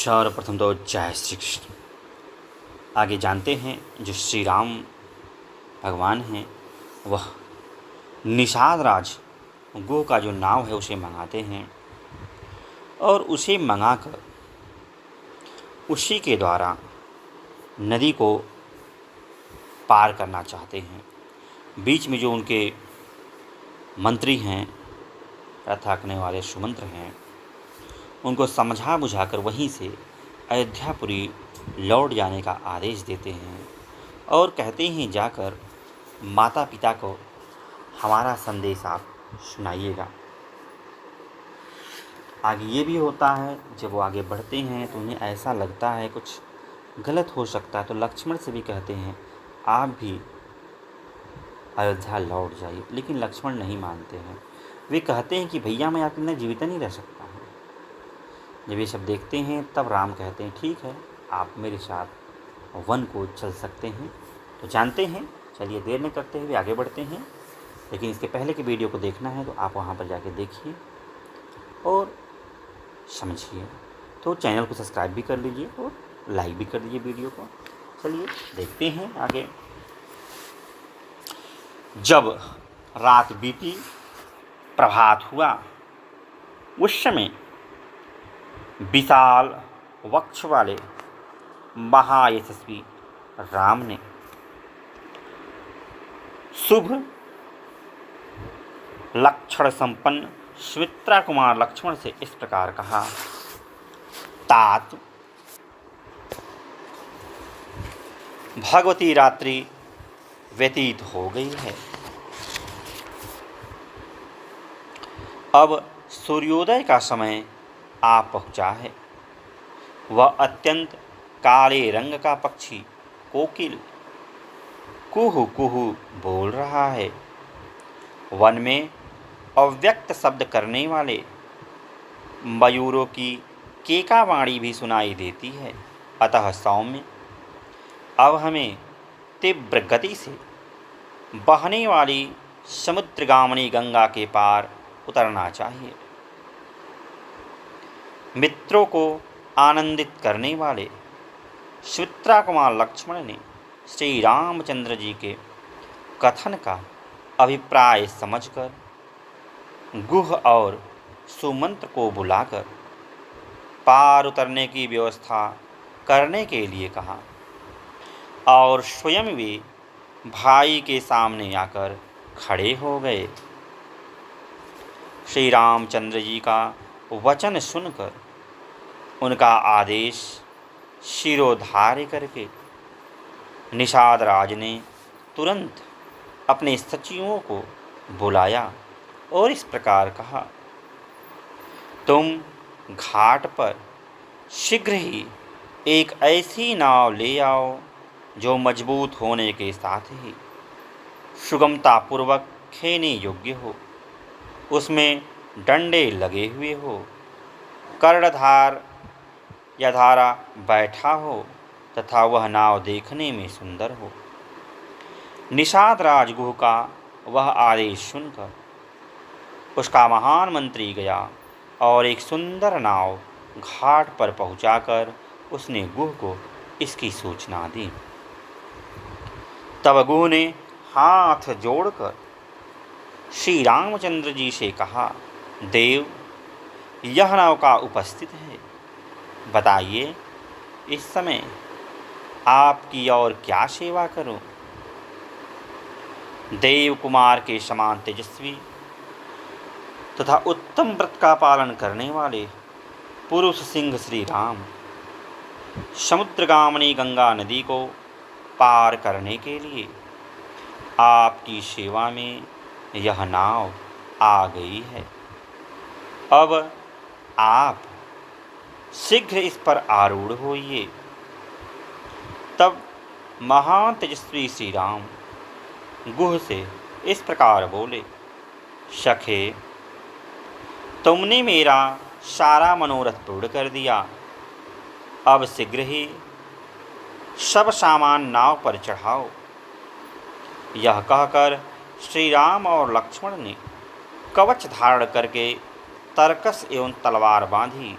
सर्वप्रथम तो जय श्री कृष्ण। आगे जानते हैं जो श्री राम भगवान हैं वह निषाद राज गो का जो नाव है उसे मंगाते हैं और उसे मंगाकर उसी के द्वारा नदी को पार करना चाहते हैं। बीच में जो उनके मंत्री हैं, रथ हाँकने वाले सुमंत्र हैं, उनको समझा बुझाकर वहीं से अयोध्यापुरी लौट जाने का आदेश देते हैं और कहते हैं जाकर माता पिता को हमारा संदेश आप सुनाइएगा। आगे ये भी होता है जब वो आगे बढ़ते हैं तो उन्हें ऐसा लगता है कुछ गलत हो सकता है, तो लक्ष्मण से भी कहते हैं आप भी अयोध्या लौट जाइए, लेकिन लक्ष्मण नहीं मानते हैं। वे कहते हैं कि भैया मैं आपके बिना जीवित नहीं रह सकता हूँ। जब ये सब देखते हैं तब राम कहते हैं ठीक है, आप मेरे साथ वन को चल सकते हैं। तो जानते हैं, चलिए देर न करते हुए आगे बढ़ते हैं। लेकिन इसके पहले के वीडियो को देखना है तो आप वहाँ पर जाके देखिए और समझिए। तो चैनल को सब्सक्राइब भी कर लीजिए और लाइक भी कर दीजिए वीडियो को। चलिए देखते हैं आगे। जब रात बीती, प्रभात हुआ, उस समय विशाल वक्ष वाले महायशस्वी राम ने शुभ लक्षण संपन्न सुमित्रा कुमार लक्ष्मण से इस प्रकार कहा, तात भगवती रात्रि व्यतीत हो गई है, अब सूर्योदय का समय आ पहुँचा है। वह अत्यंत काले रंग का पक्षी कोकिल कुहू कुहू बोल रहा है। वन में अव्यक्त शब्द करने वाले मयूरों की केकावाणी भी सुनाई देती है। अतः सौम्य, अब हमें तीव्र गति से बहने वाली समुद्रगामिनी गंगा के पार उतरना चाहिए। मित्रों को आनंदित करने वाले सुमित्रा कुमार लक्ष्मण ने श्री रामचंद्र जी के कथन का अभिप्राय समझकर गुह और सुमंत्र को बुलाकर पार उतरने की व्यवस्था करने के लिए कहा और स्वयं वे भाई के सामने आकर खड़े हो गए। श्री रामचंद्र जी का वचन सुनकर उनका आदेश शिरोधार्य करके निषाद राज ने तुरंत अपने सचिवों को बुलाया और इस प्रकार कहा, तुम घाट पर शीघ्र ही एक ऐसी नाव ले आओ जो मजबूत होने के साथ ही सुगमतापूर्वक खेने योग्य हो, उसमें डंडे लगे हुए हो, कर्णधार या धारा बैठा हो तथा वह नाव देखने में सुंदर हो। निषाद राजगुह का वह आदेश सुनकर उसका महान मंत्री गया और एक सुंदर नाव घाट पर पहुंचाकर उसने गुह को इसकी सूचना दी। तब गुह ने हाथ जोड़कर श्री रामचंद्र जी से कहा, देव, यह नौका उपस्थित है, बताइए इस समय आपकी और क्या सेवा करूं। देव कुमार के समान तेजस्वी तथा उत्तम व्रत का पालन करने वाले पुरुष सिंह श्री राम समुद्रगामिनी गंगा नदी को पार करने के लिए आपकी सेवा में यह नाव आ गई है। अब आप शीघ्र इस पर आरूढ़ होइए। तब महान तेजस्वी श्री राम गुह से इस प्रकार बोले, सखे, तुमने मेरा सारा मनोरथ पूर्ण कर दिया। अब शीघ्र ही सब सामान नाव पर चढ़ाओ। यह कहकर श्री राम और लक्ष्मण ने कवच धारण करके तरकस एवं तलवार बांधी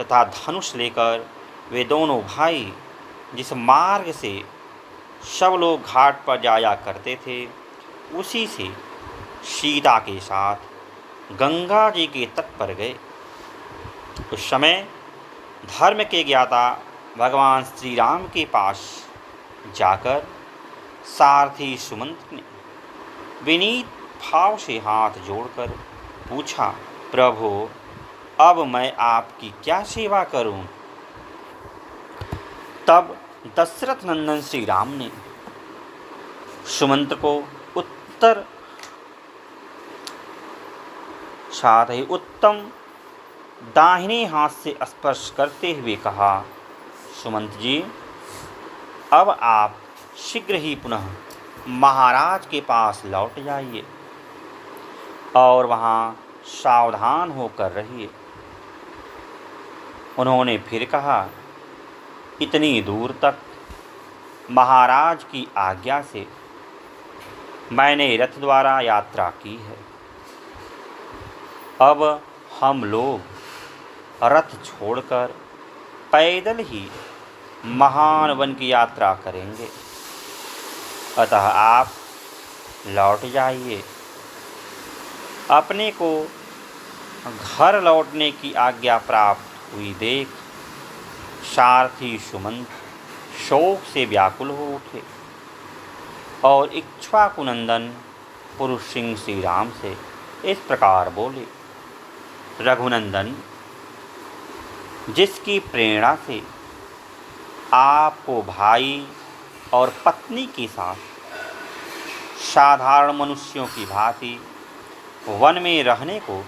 तथा धनुष लेकर वे दोनों भाई जिस मार्ग से सब लोग घाट पर जाया करते थे, उसी से सीता के साथ गंगा जी के तट पर गए। उस समय धर्म के ज्ञाता भगवान श्री राम के पास जाकर सारथी सुमंत ने विनीत भाव से हाथ जोड़कर पूछा, प्रभु, अब मैं आपकी क्या सेवा करूं? तब दशरथ नंदन श्री राम ने सुमंत को उत्तर साथ ही उत्तम दाहिने हाथ से स्पर्श करते हुए कहा, सुमंत जी, अब आप शीघ्र ही पुनः महाराज के पास लौट जाइए और वहाँ सावधान होकर रहिए। उन्होंने फिर कहा, इतनी दूर तक महाराज की आज्ञा से मैंने रथ द्वारा यात्रा की है। अब हम लोग रथ छोड़कर पैदल ही महान वन की यात्रा करेंगे, अतः आप लौट जाइए। अपने को घर लौटने की आज्ञा प्राप्त हुई देख सारथी सुमंत शोक से व्याकुल हो उठे और इक्ष्वाकुनंदन पुरुष सिंह श्री राम से इस प्रकार बोले, रघुनंदन, जिसकी प्रेरणा से आपको भाई और पत्नी के साथ साधारण मनुष्यों की भांति वन में रहने को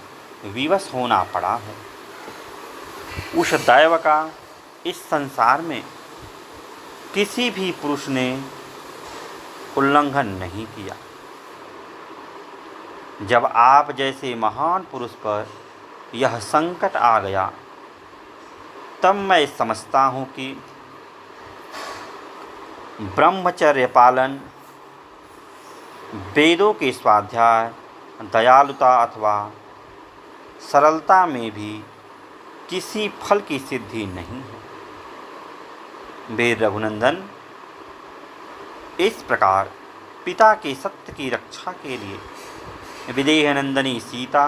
विवश होना पड़ा है, उस दैव का इस संसार में किसी भी पुरुष ने उल्लंघन नहीं किया। जब आप जैसे महान पुरुष पर यह संकट आ गया, तब मैं समझता हूँ कि ब्रह्मचर्य पालन, वेदों के स्वाध्याय, दयालुता अथवा सरलता में भी किसी फल की सिद्धि नहीं है। वीर रघुनंदन, इस प्रकार पिता के सत्य की रक्षा के लिए विदेहनंदनी सीता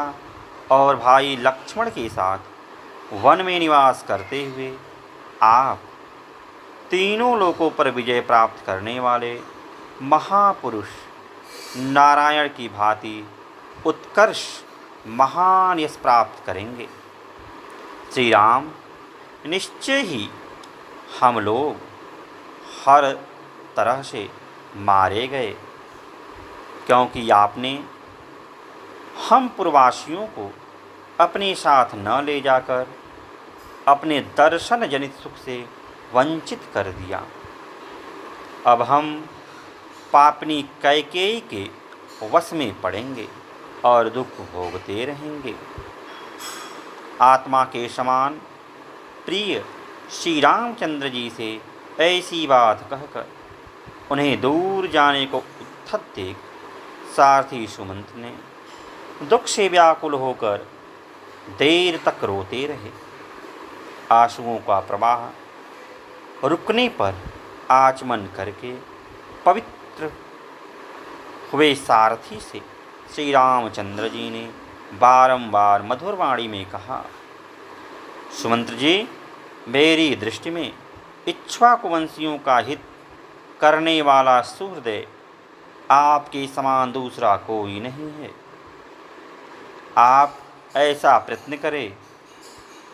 और भाई लक्ष्मण के साथ वन में निवास करते हुए आप तीनों लोकों पर विजय प्राप्त करने वाले महापुरुष नारायण की भांति उत्कर्ष महान यश प्राप्त करेंगे। श्री राम, निश्चय ही हम लोग हर तरह से मारे गए, क्योंकि आपने हम पूर्ववासियों को अपने साथ न ले जाकर अपने दर्शन जनित सुख से वंचित कर दिया। अब हम पापनी कैकेयी के वश में पड़ेंगे और दुख भोगते रहेंगे। आत्मा के समान प्रिय श्री रामचंद्र जी से ऐसी बात कहकर उन्हें दूर जाने को उद्धत देख सारथी सुमंत ने दुख से व्याकुल होकर देर तक रोते रहे। आंसुओं का प्रवाह रुकने पर आचमन करके पवित्र हुए सारथी से श्री रामचंद्र जी ने बारंबार मधुर वाणी में कहा, सुमंत्र जी, मेरी दृष्टि में इक्ष्वाकुवंशियों का हित करने वाला सुहृदय आपके समान दूसरा कोई नहीं है। आप ऐसा प्रयत्न करें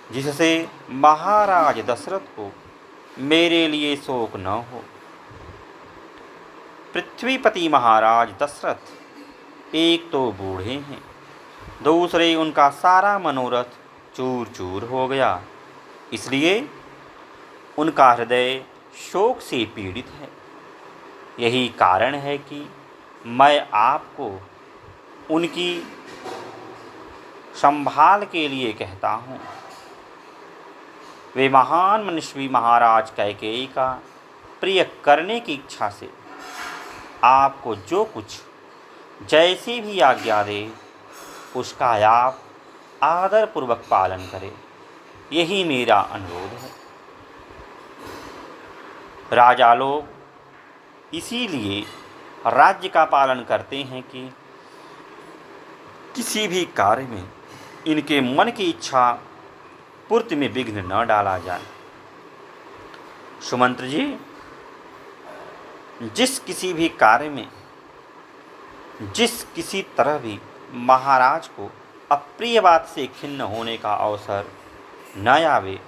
जिससे महाराज दशरथ को मेरे लिए शोक न हो। पृथ्वीपति महाराज दशरथ एक तो बूढ़े हैं, दूसरे उनका सारा मनोरथ चूर चूर हो गया, इसलिए उनका हृदय शोक से पीड़ित है। यही कारण है कि मैं आपको उनकी संभाल के लिए कहता हूँ। वे महान मनस्वी महाराज कैकेयी का प्रिय करने की इच्छा से आपको जो कुछ जैसी भी आज्ञा दे, उसका आप आदरपूर्वक पालन करें। यही मेरा अनुरोध है। राजा लोग इसीलिए राज्य का पालन करते हैं कि किसी भी कार्य में इनके मन की इच्छा पूर्ति में विघ्न न डाला जाए। सुमंत्र जी, जिस किसी भी कार्य में जिस किसी तरह भी महाराज को अप्रिय बात से खिन्न होने का अवसर न आवे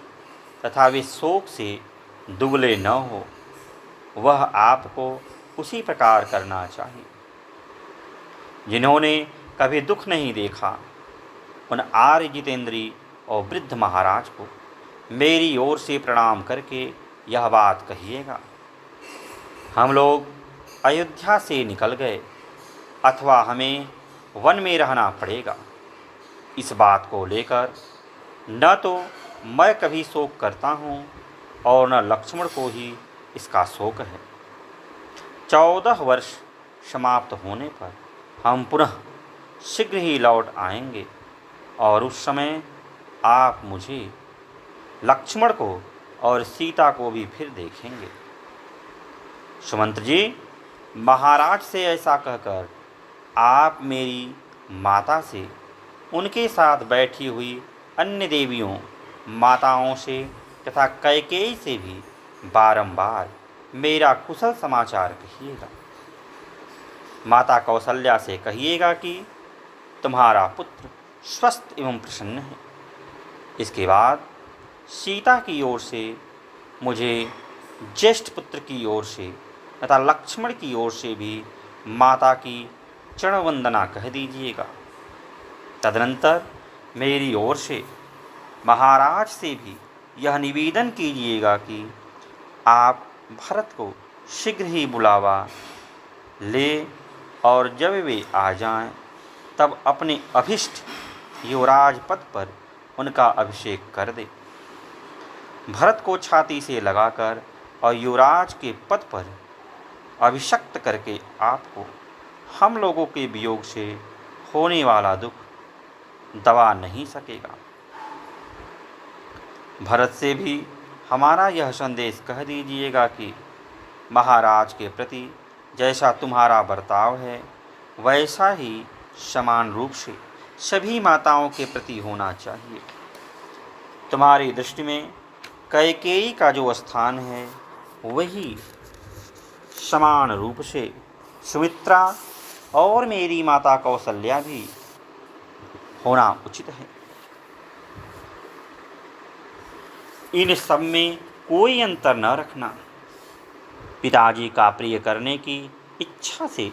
तथा वे शोक से दुबले न हो, वह आपको उसी प्रकार करना चाहिए। जिन्होंने कभी दुख नहीं देखा, उन आर्य जितेंद्री और वृद्ध महाराज को मेरी ओर से प्रणाम करके यह बात कहिएगा। हम लोग अयोध्या से निकल गए अथवा हमें वन में रहना पड़ेगा, इस बात को लेकर न तो मैं कभी शोक करता हूँ और न लक्ष्मण को ही इसका शोक है। 14 वर्ष समाप्त होने पर हम पुनः शीघ्र ही लौट आएंगे और उस समय आप मुझे, लक्ष्मण को और सीता को भी फिर देखेंगे। सुमंत्र जी, महाराज से ऐसा कहकर आप मेरी माता से, उनके साथ बैठी हुई अन्य देवियों माताओं से तथा कैकेयी से भी बारंबार मेरा कुशल समाचार कहिएगा। माता कौशल्या से कहिएगा कि तुम्हारा पुत्र स्वस्थ एवं प्रसन्न है। इसके बाद सीता की ओर से मुझे ज्येष्ठ पुत्र की ओर से तथा लक्ष्मण की ओर से भी माता की चरण वंदना कह दीजिएगा। तदनंतर मेरी ओर से महाराज से भी यह निवेदन कीजिएगा कि आप भरत को शीघ्र ही बुलावा ले और जब वे आ जाएं, तब अपने अभिष्ट युवराज पद पर उनका अभिषेक कर दे। भरत को छाती से लगाकर और युवराज के पद पर अभिषक्त करके आपको हम लोगों के वियोग से होने वाला दुख दबा नहीं सकेगा। भरत से भी हमारा यह संदेश कह दीजिएगा कि महाराज के प्रति जैसा तुम्हारा बर्ताव है, वैसा ही समान रूप से सभी माताओं के प्रति होना चाहिए। तुम्हारी दृष्टि में कैकेयी का जो स्थान है, वही समान रूप से सुमित्रा और मेरी माता कौशल्या भी होना उचित है। इन सब में कोई अंतर न रखना। पिताजी का प्रिय करने की इच्छा से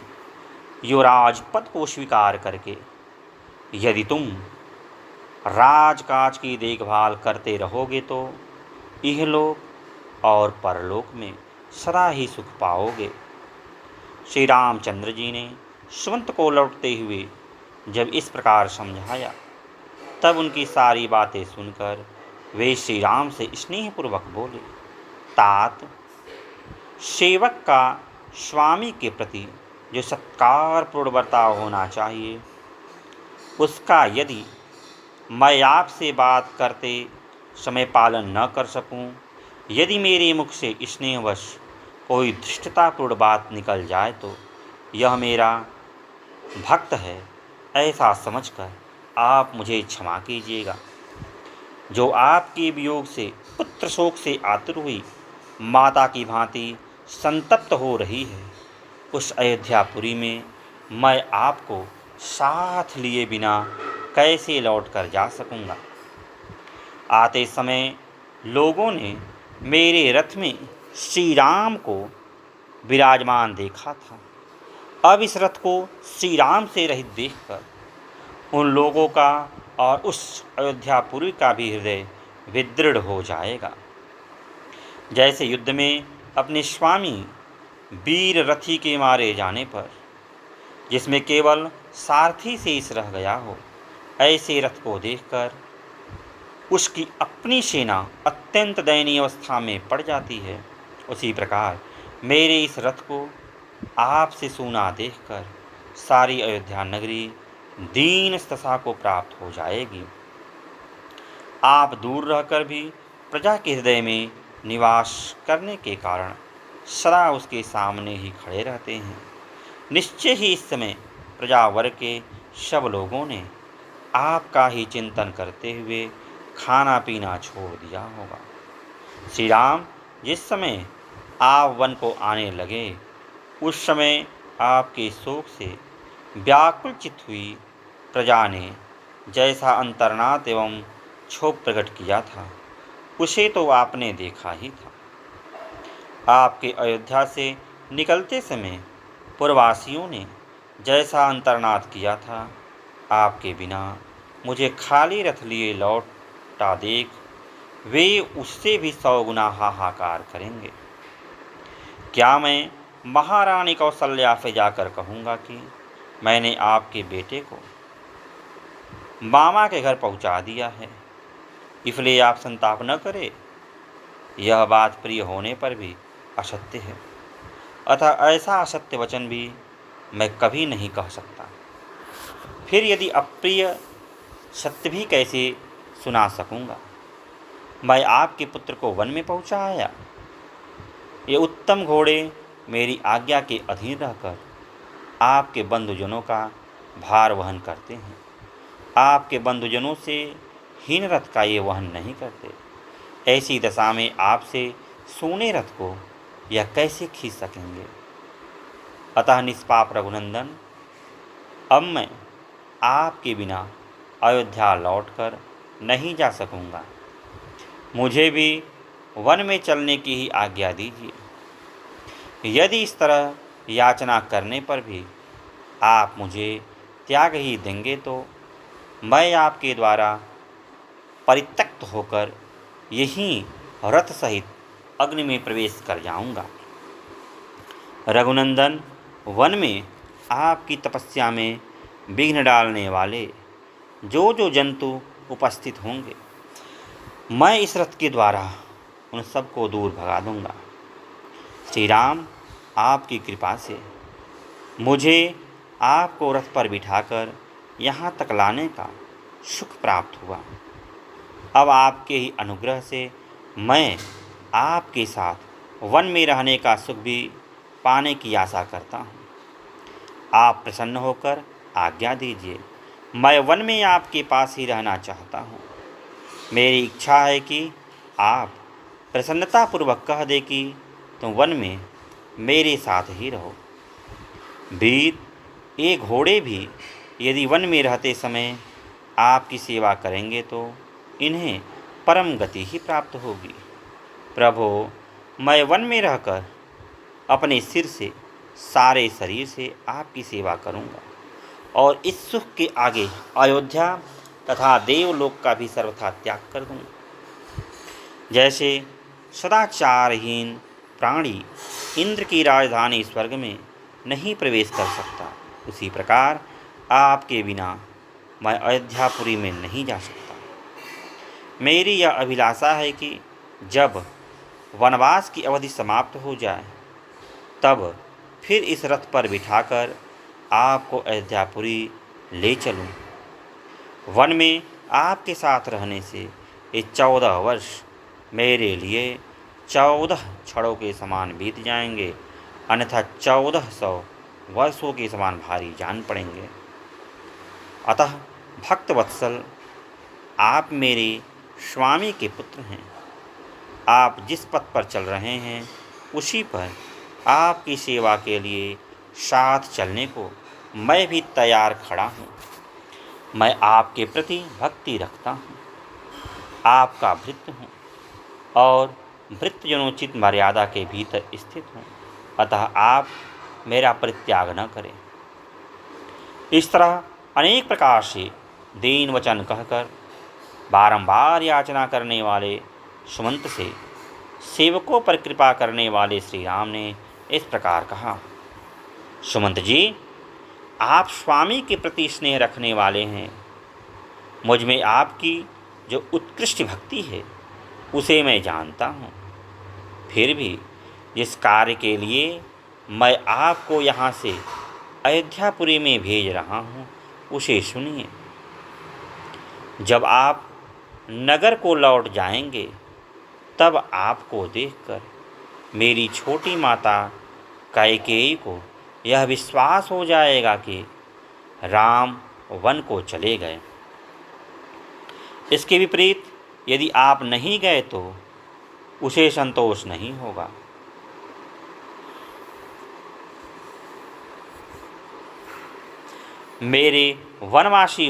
युवराज पद को स्वीकार करके यदि तुम राजकाज की देखभाल करते रहोगे तो इहलोक और परलोक में सदा ही सुख पाओगे। श्री रामचंद्र जी ने सुमंत को लौटते हुए जब इस प्रकार समझाया, तब उनकी सारी बातें सुनकर वे श्री राम से स्नेहपूर्वक बोले, तात, सेवक का स्वामी के प्रति जो सत्कारपूर्ण बर्ताव होना चाहिए, उसका यदि मैं आपसे बात करते समय पालन न कर सकूं, यदि मेरे मुख से स्नेहवश कोई धृष्टतापूर्ण बात निकल जाए तो यह मेरा भक्त है, ऐसा समझकर आप मुझे क्षमा कीजिएगा। जो आपके वियोग से पुत्र शोक से आतुर हुई माता की भांति संतप्त हो रही है, उस अयोध्यापुरी में मैं आपको साथ लिए बिना कैसे लौट कर जा सकूँगा। आते समय लोगों ने मेरे रथ में श्री राम को विराजमान देखा था। अब इस रथ को श्री राम से रहित देखकर उन लोगों का और उस अयोध्यापुरी का भी हृदय विदृढ़ हो जाएगा। जैसे युद्ध में अपने स्वामी वीर रथी के मारे जाने पर जिसमें केवल सारथी शेष रह गया हो, ऐसे रथ को देखकर उसकी अपनी सेना अत्यंत दयनीय अवस्था में पड़ जाती है, उसी प्रकार मेरे इस रथ को आपसे सूना देखकर सारी अयोध्या नगरी दीन दशा को प्राप्त हो जाएगी। आप दूर रहकर भी प्रजा के हृदय में निवास करने के कारण सदा उसके सामने ही खड़े रहते हैं। निश्चय ही इस समय प्रजा वर्ग के सब लोगों ने आपका ही चिंतन करते हुए खाना पीना छोड़ दिया होगा। श्री राम जिस समय आप वन को आने लगे उस समय आपके शोक से व्याकुल चित्त हुई प्रजा ने जैसा अंतर्नाद एवं क्षोभ प्रकट किया था उसे तो आपने देखा ही था। आपके अयोध्या से निकलते समय पुरवासियों ने जैसा अंतर्नाद किया था, आपके बिना मुझे खाली रथ लिए लौटा देख वे उससे भी 100 गुना हाहाकार करेंगे। क्या मैं महारानी कौशल्या से जाकर कहूँगा कि मैंने आपके बेटे को मामा के घर पहुँचा दिया है, इसलिए आप संताप न करें। यह बात प्रिय होने पर भी असत्य है, अतः ऐसा असत्य वचन भी मैं कभी नहीं कह सकता। फिर यदि अप्रिय सत्य भी कैसे सुना सकूँगा। मैं आपके पुत्र को वन में पहुँचाया। ये उत्तम घोड़े मेरी आज्ञा के अधीन रहकर आपके बंधुजनों का भार वहन करते हैं। आपके बंधुजनों से हीन रथ का ये वहन नहीं करते। ऐसी दशा में आपसे सोने रथ को यह कैसे खींच सकेंगे। अतः निष्पाप रघुनंदन, अब मैं आपके बिना अयोध्या लौटकर नहीं जा सकूँगा। मुझे भी वन में चलने की ही आज्ञा दीजिए। यदि इस तरह याचना करने पर भी आप मुझे त्याग ही देंगे तो मैं आपके द्वारा परित्यक्त होकर यहीं रथ सहित अग्नि में प्रवेश कर जाऊंगा। रघुनंदन, वन में आपकी तपस्या में विघ्न डालने वाले जो जो जंतु उपस्थित होंगे, मैं इस रथ के द्वारा उन सबको दूर भगा दूंगा। श्री राम, आपकी कृपा से मुझे आपको रथ पर बिठाकर यहाँ तक लाने का सुख प्राप्त हुआ। अब आपके ही अनुग्रह से मैं आपके साथ वन में रहने का सुख भी पाने की आशा करता हूँ। आप प्रसन्न होकर आज्ञा दीजिए। मैं वन में आपके पास ही रहना चाहता हूँ। मेरी इच्छा है कि आप प्रसन्नतापूर्वक कह दे कि तुम वन में मेरे साथ ही रहो। वीर, ये घोड़े भी यदि वन में रहते समय आपकी सेवा करेंगे तो इन्हें परम गति ही प्राप्त होगी। प्रभो, मैं वन में रहकर अपने सिर से सारे शरीर से आपकी सेवा करूंगा और इस सुख के आगे अयोध्या तथा देवलोक का भी सर्वथा त्याग कर दूंगा। जैसे सदाचारहीन प्राणी इंद्र की राजधानी स्वर्ग में नहीं प्रवेश कर सकता, उसी प्रकार आपके बिना मैं अयोध्यापुरी में नहीं जा सकता। मेरी यह अभिलाषा है कि जब वनवास की अवधि समाप्त हो जाए तब फिर इस रथ पर बिठाकर आपको अयोध्यापुरी ले चलूं। वन में आपके साथ रहने से ये 14 वर्ष मेरे लिए 14 क्षणों के समान बीत जाएंगे, अन्यथा 1400 वर्षों के समान भारी जान पड़ेंगे। अतः भक्तवत्सल, आप मेरे स्वामी के पुत्र हैं। आप जिस पथ पर चल रहे हैं उसी पर आपकी सेवा के लिए साथ चलने को मैं भी तैयार खड़ा हूँ। मैं आपके प्रति भक्ति रखता हूँ, आपका भृत्य हूँ और भृत्यजनोचित मर्यादा के भीतर स्थित हूँ। अतः आप मेरा परित्याग न करें। इस तरह अनेक प्रकार से दीन वचन कहकर बारंबार याचना करने वाले सुमंत से सेवकों पर कृपा करने वाले श्री राम ने इस प्रकार कहा। सुमंत जी, आप स्वामी के प्रति स्नेह रखने वाले हैं। मुझ में आपकी जो उत्कृष्ट भक्ति है उसे मैं जानता हूँ। फिर भी जिस कार्य के लिए मैं आपको यहाँ से अयोध्यापुरी में भेज रहा हूँ उसे सुनिए। जब आप नगर को लौट जाएंगे, तब आपको देखकर मेरी छोटी माता कैकेयी को यह विश्वास हो जाएगा कि राम वन को चले गए। इसके विपरीत यदि आप नहीं गए तो उसे संतोष नहीं होगा। मेरे वनवासी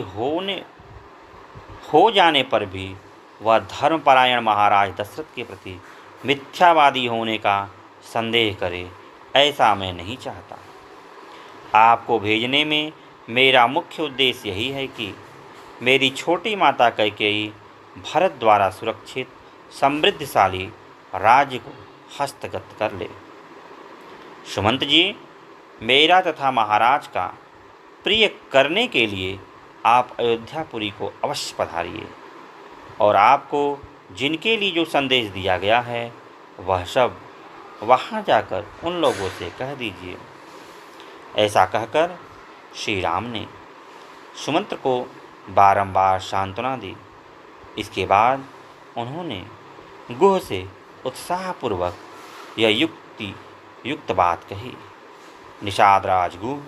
हो जाने पर भी वह धर्मपरायण महाराज दशरथ के प्रति मिथ्यावादी होने का संदेह करे, ऐसा मैं नहीं चाहता। आपको भेजने में मेरा मुख्य उद्देश्य यही है कि मेरी छोटी माता कैकेयी भरत द्वारा सुरक्षित समृद्धशाली राज्य को हस्तगत कर ले। सुमंत जी, मेरा तथा महाराज का प्रिय करने के लिए आप अयोध्यापुरी को अवश्य पधारिए और आपको जिनके लिए जो संदेश दिया गया है वह सब वहाँ जाकर उन लोगों से कह दीजिए। ऐसा कहकर श्री राम ने सुमंत्र को बारंबार सांत्वना दी। इसके बाद उन्होंने गुह से उत्साहपूर्वक यह युक्त बात कही। निषाद राज गुह,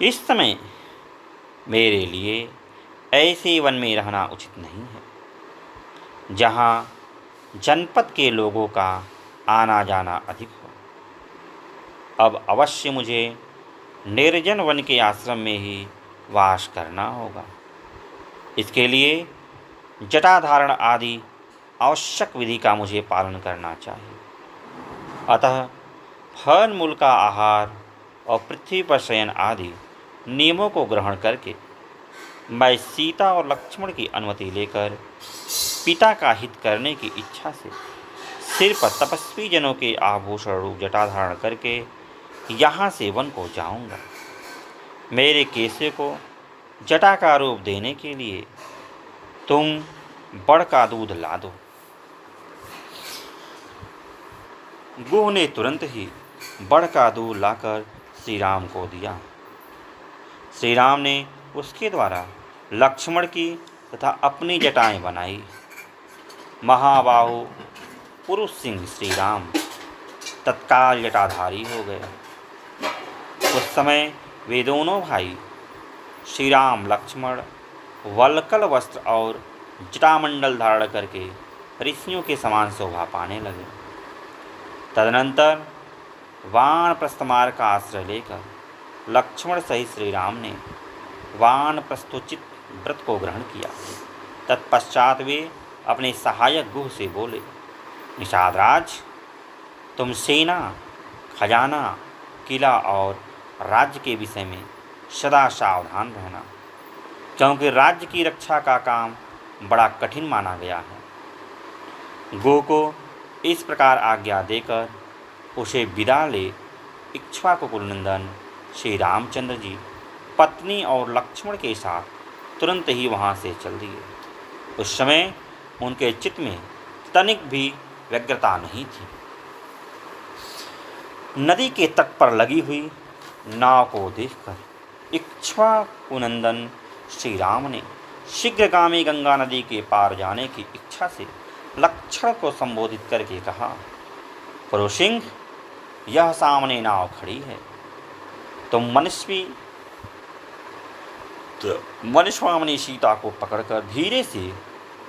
इस समय मेरे लिए ऐसे वन में रहना उचित नहीं है जहाँ जनपद के लोगों का आना जाना अधिक हो। अब अवश्य मुझे निर्जन वन के आश्रम में ही वास करना होगा। इसके लिए जटाधारण आदि आवश्यक विधि का मुझे पालन करना चाहिए। अतः फल मूल का आहार और पृथ्वी पर शयन आदि नियमों को ग्रहण करके मैं सीता और लक्ष्मण की अनुमति लेकर पिता का हित करने की इच्छा से सिर पर तपस्वी जनों के आभूषण रूप जटा धारण करके यहाँ से वन को जाऊँगा। मेरे केसे को जटा का रूप देने के लिए तुम बड़ का दूध ला दो। गुह ने तुरंत ही बड़ का दूध लाकर श्री राम को दिया। श्री राम ने उसके द्वारा लक्ष्मण की तथा अपनी जटाएं बनाई। महाबाहु पुरुष सिंह श्री राम तत्काल जटाधारी हो गए। उस समय वे दोनों भाई श्री राम लक्ष्मण वल्कल वस्त्र और जटामंडल धारण करके ऋषियों के समान शोभा पाने लगे। तदनंतर वानप्रस्थमार्ग का आश्रय लेकर लक्ष्मण सहित श्री राम ने वानप्रस्थोचित व्रत को ग्रहण किया। तत्पश्चात वे अपने सहायक गुह से बोले, निषाद राज, तुम सेना, खजाना, किला और राज्य के विषय में सदा सावधान रहना, क्योंकि राज्य की रक्षा का काम बड़ा कठिन माना गया है। गुह को इस प्रकार आज्ञा देकर उसे विदा ले इक्ष्वाकुकुलनंदन श्री रामचंद्र जी पत्नी और लक्ष्मण के साथ तुरंत ही वहाँ से चल दिए। उस समय उनके चित्त में तनिक भी व्यग्रता नहीं थी। नदी के तट पर लगी हुई नाव को देखकर इक्ष्वाकुनंदन श्री राम ने शीघ्रगामी गंगा नदी के पार जाने की इच्छा से लक्ष्मण को संबोधित करके कहा, पुरुषिंह, यह सामने नाव खड़ी है, तुम मनुष्वामिनी सीता को पकड़कर धीरे से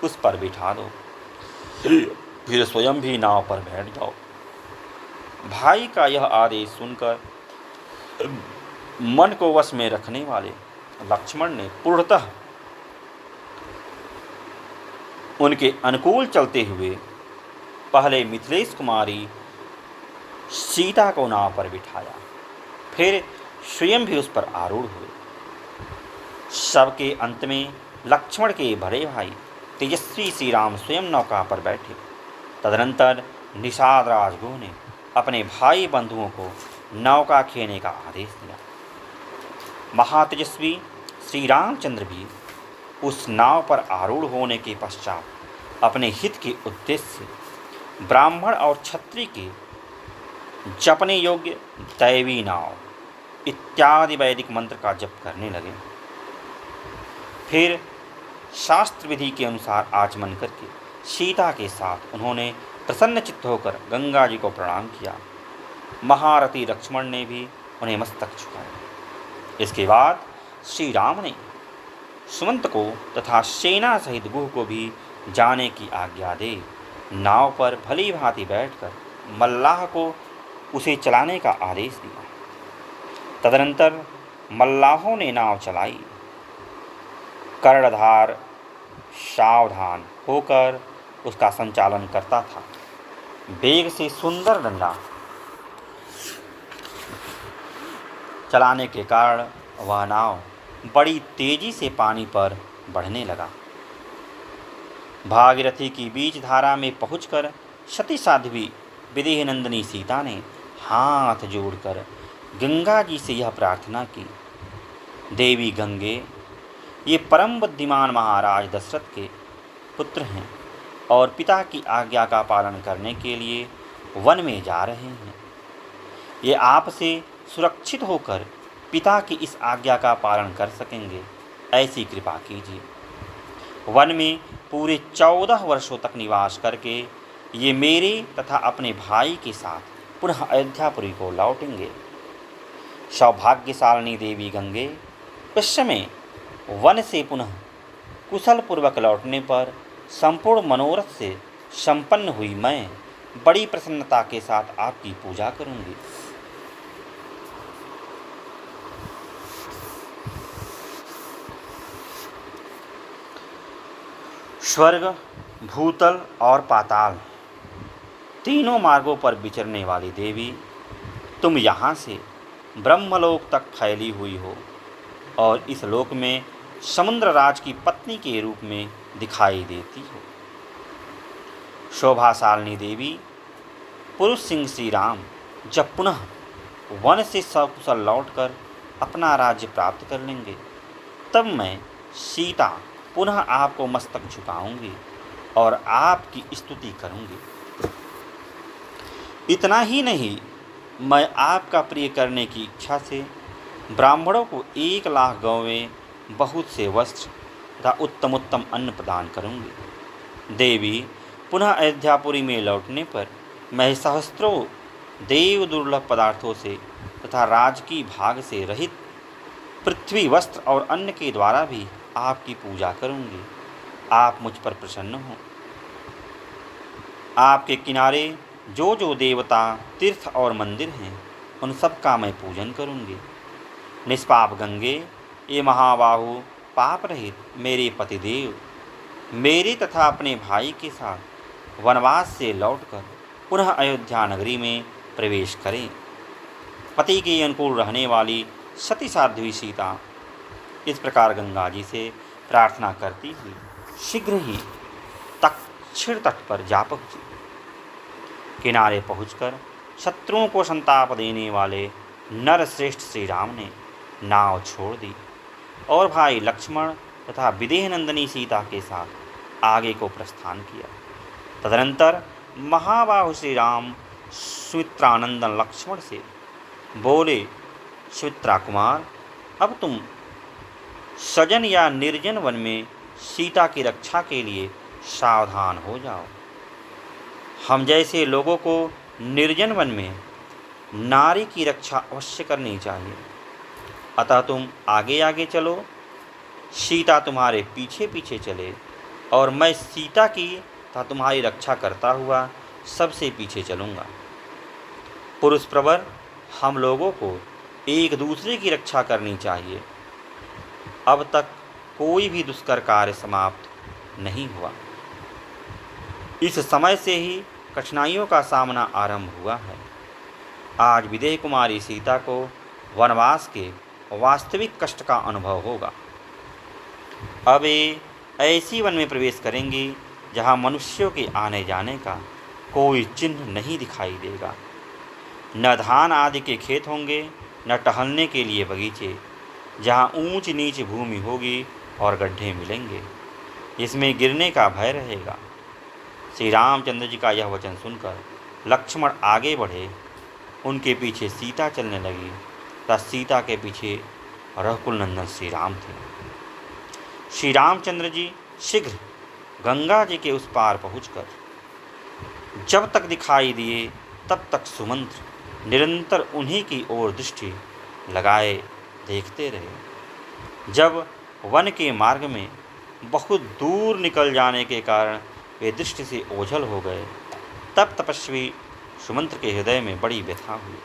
उस पर बिठा दो, फिर स्वयं भी नाव पर बैठ जाओ। भाई का यह आदेश सुनकर मन को वश में रखने वाले लक्ष्मण ने पूर्णतः उनके अनुकूल चलते हुए पहले मिथिलेश कुमारी सीता को नाव पर बिठाया, फिर स्वयं भी उस पर आरूढ़ हुए। सबके अंत में लक्ष्मण के बड़े भाई तेजस्वी श्री राम स्वयं नौका पर बैठे। तदनंतर निषाद राजगुह ने अपने भाई बंधुओं को नौका खेने का आदेश दिया। महातेजस्वी श्री रामचंद्र भी उस नाव पर आरूढ़ होने के पश्चात अपने हित के उद्देश्य से ब्राह्मण और क्षत्रिय के जपने योग्य दैवी नाव इत्यादि वैदिक मंत्र का जप करने लगे। फिर शास्त्र विधि के अनुसार आचमन करके सीता के साथ उन्होंने प्रसन्न चित्त होकर गंगा जी को प्रणाम किया। महारथी लक्ष्मण ने भी उन्हें मस्तक झुकाया। इसके बाद श्री राम ने सुमंत को तथा सेना सहित गुह को भी जाने की आज्ञा दे नाव पर भली भांति बैठकर मल्लाह को उसे चलाने का आदेश दिया। तदनंतर मल्लाहों ने नाव चलाई। कर्णधार सावधान होकर उसका संचालन करता था। वेग से सुंदर डंडा चलाने के कारण वह नाव बड़ी तेजी से पानी पर बढ़ने लगा। भागीरथी की बीच धारा में पहुंचकर सती साध्वी विदेह नंदिनी सीता ने हाथ जोड़कर गंगा जी से यह प्रार्थना की, देवी गंगे, ये परम बुद्धिमान महाराज दशरथ के पुत्र हैं और पिता की आज्ञा का पालन करने के लिए वन में जा रहे हैं। ये आपसे सुरक्षित होकर पिता की इस आज्ञा का पालन कर सकेंगे, ऐसी कृपा कीजिए। वन में पूरे 14 वर्षों तक निवास करके ये मेरे तथा अपने भाई के साथ पुनः अयोध्यापुरी को लौटेंगे। सौभाग्यशालिनी देवी गंगे, उस समय वन से पुनः कुशल पूर्वक लौटने पर संपूर्ण मनोरथ से संपन्न हुई मैं बड़ी प्रसन्नता के साथ आपकी पूजा करूंगी। स्वर्ग, भूतल और पाताल तीनों मार्गों पर विचरने वाली देवी, तुम यहाँ से ब्रह्मलोक तक फैली हुई हो और इस लोक में समुद्र राज की पत्नी के रूप में दिखाई देती हो। शोभाशालिनी देवी, पुरुष सिंह श्री राम जब पुनः वन से सकुशल लौटकर अपना राज्य प्राप्त कर लेंगे, तब मैं सीता पुनः आपको मस्तक झुकाऊंगी और आपकी स्तुति करूंगी। इतना ही नहीं, मैं आपका प्रिय करने की इच्छा से ब्राह्मणों को 1 लाख गौवें, बहुत से वस्त्र तथा उत्तम उत्तम अन्न प्रदान करूंगी। देवी, पुनः अयोध्यापुरी में लौटने पर मैं सहस्त्रों देव दुर्लभ पदार्थों से तथा राजकीय भाग से रहित पृथ्वी, वस्त्र और अन्न के द्वारा भी आपकी पूजा करूंगी। आप मुझ पर प्रसन्न हो। आपके किनारे जो जो देवता, तीर्थ और मंदिर हैं, उन सब का मैं पूजन करूंगी। निष्पाप गंगे, ये महाबाहु पाप रहित मेरे पतिदेव मेरे तथा अपने भाई के साथ वनवास से लौटकर पुनः अयोध्या नगरी में प्रवेश करें। पति के अनुकूल रहने वाली सती साध्वी सीता इस प्रकार गंगा जी से प्रार्थना करती हुई शीघ्र ही दक्षिण तट पर जा पहुंची। किनारे पहुंचकर शत्रुओं को संताप देने वाले नरश्रेष्ठ श्री राम ने नाव छोड़ दी और भाई लक्ष्मण तथा विदेह नंदिनी सीता के साथ आगे को प्रस्थान किया। तदनंतर महाबाहु श्री राम सुमित्रानंदन लक्ष्मण से बोले, सुमित्रा कुमार, अब तुम सजन या निर्जन वन में सीता की रक्षा के लिए सावधान हो जाओ। हम जैसे लोगों को निर्जन वन में नारी की रक्षा अवश्य करनी चाहिए। अतः तुम आगे आगे चलो, सीता तुम्हारे पीछे पीछे चले और मैं सीता की तथा तुम्हारी रक्षा करता हुआ सबसे पीछे चलूँगा। पुरुष प्रवर हम लोगों को एक दूसरे की रक्षा करनी चाहिए। अब तक कोई भी दुष्कर कार्य समाप्त नहीं हुआ। इस समय से ही कठिनाइयों का सामना आरंभ हुआ है। आज विदेह कुमारी सीता को वनवास के वास्तविक कष्ट का अनुभव होगा। अब ये ऐसी वन में प्रवेश करेंगी जहाँ मनुष्यों के आने जाने का कोई चिन्ह नहीं दिखाई देगा। न धान आदि के खेत होंगे, न टहलने के लिए बगीचे, जहाँ ऊंच नीच भूमि होगी और गड्ढे मिलेंगे, इसमें गिरने का भय रहेगा। श्री रामचंद्र जी का यह वचन सुनकर लक्ष्मण आगे बढ़े। उनके पीछे सीता चलने लगी तथा सीता के पीछे रघुकुल नंदन श्री राम थे। श्री रामचंद्र जी शीघ्र गंगा जी के उस पार पहुंचकर जब तक दिखाई दिए तब तक सुमंत्र निरंतर उन्हीं की ओर दृष्टि लगाए देखते रहे। जब वन के मार्ग में बहुत दूर निकल जाने के कारण वे दृष्टि से ओझल हो गए, तब तपस्वी सुमंत्र के हृदय में बड़ी व्यथा हुई।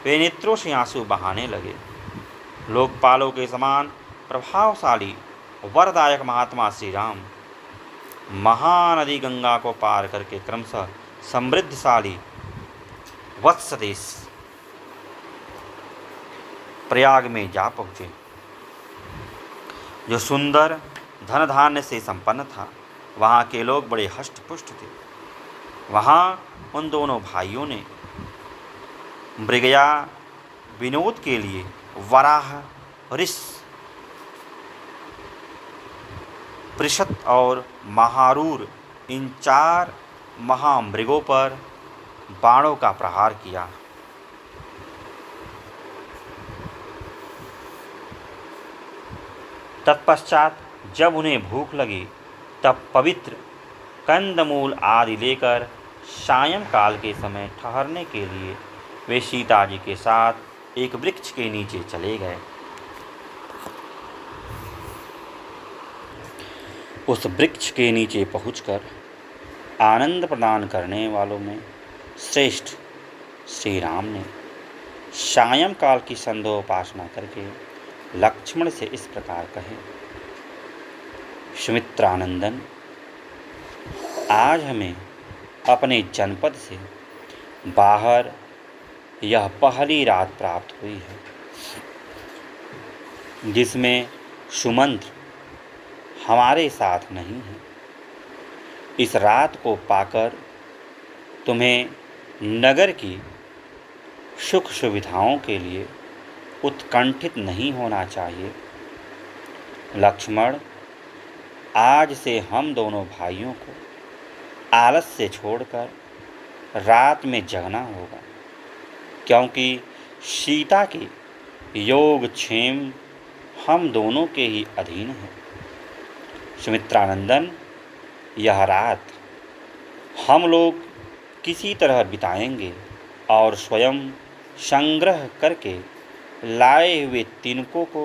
वे नेत्रों से आंसू बहाने लगे। लोकपालों के समान प्रभावशाली वरदायक महात्मा श्री राम महानदी गंगा को पार करके क्रमशः समृद्धशाली वत्स देश प्रयाग में जा पहुँचे, जो सुंदर धन धान्य से संपन्न था। वहाँ के लोग बड़े हष्ट-पुष्ट थे। वहाँ उन दोनों भाइयों ने मृगया विनोद के लिए वराह, ऋष, पृषत और महारूर इन 4 महामृगों पर बाणों का प्रहार किया। तत्पश्चात जब उन्हें भूख लगी तब पवित्र कंदमूल आदि लेकर सायंकाल के समय ठहरने के लिए वे सीता जी के साथ एक वृक्ष के नीचे चले गए। उस वृक्ष के नीचे पहुंचकर आनंद प्रदान करने वालों में श्रेष्ठ श्री राम ने सायंकाल की संध्योपासना करके लक्ष्मण से इस प्रकार कहे, सुमित्रानंदन, आज हमें अपने जनपद से बाहर यह पहली रात प्राप्त हुई है, जिसमें सुमंत्र हमारे साथ नहीं है। इस रात को पाकर तुम्हें नगर की सुख सुविधाओं के लिए उत्कंठित नहीं होना चाहिए। लक्ष्मण, आज से हम दोनों भाइयों को आलस्य छोड़कर रात में जगना होगा, क्योंकि सीता के योगक्षेम हम दोनों के ही अधीन है। सुमित्रानंदन, यह रात हम लोग किसी तरह बिताएंगे और स्वयं संग्रह करके लाए हुए तिनकों को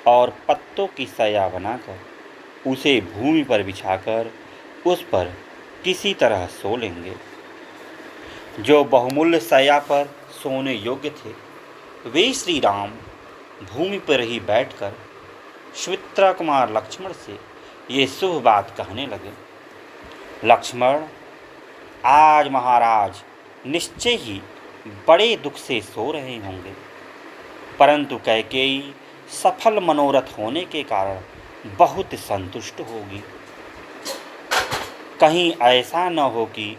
और पत्तों की सया बनाकर उसे भूमि पर बिछाकर उस पर किसी तरह सो लेंगे। जो बहुमूल्य सया पर सोने योग्य थे, वे श्री राम भूमि पर ही बैठकर सुमित्रा कुमार लक्ष्मण से ये शुभ बात कहने लगे। लक्ष्मण, आज महाराज निश्चय ही बड़े दुख से सो रहे होंगे, परंतु कैकेयी सफल मनोरथ होने के कारण बहुत संतुष्ट होगी। कहीं ऐसा न हो कि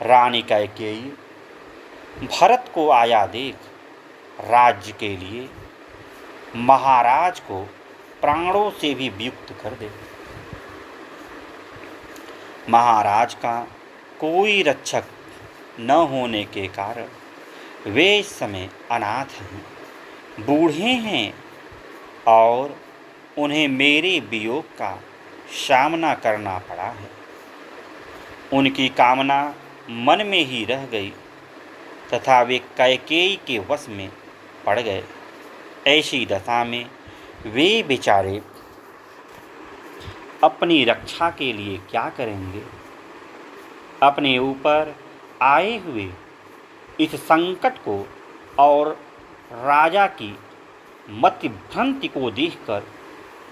रानी कैकेयी भरत को आया देख राज्य के लिए महाराज को प्राणों से भी वियुक्त कर दे। महाराज का कोई रक्षक न होने के कारण वे इस समय अनाथ हैं, बूढ़े हैं और उन्हें मेरे वियोग का सामना करना पड़ा है। उनकी कामना मन में ही रह गई तथा वे कैकेयी के वश में पड़ गए। ऐसी दशा में वे बेचारे अपनी रक्षा के लिए क्या करेंगे। अपने ऊपर आए हुए इस संकट को और राजा की मतिभ्रंति को देखकर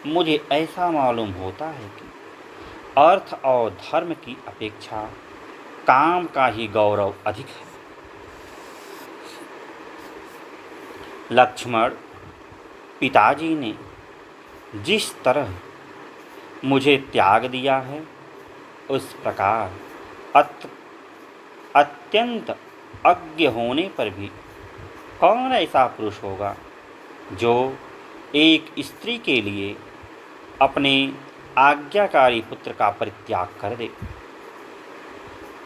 मुझे ऐसा मालूम होता है कि अर्थ और धर्म की अपेक्षा काम का ही गौरव अधिक है। लक्ष्मण, पिताजी ने जिस तरह मुझे त्याग दिया है, उस प्रकार अत्यंत अज्ञ होने पर भी कौन ऐसा पुरुष होगा जो एक स्त्री के लिए अपने आज्ञाकारी पुत्र का परित्याग कर दे।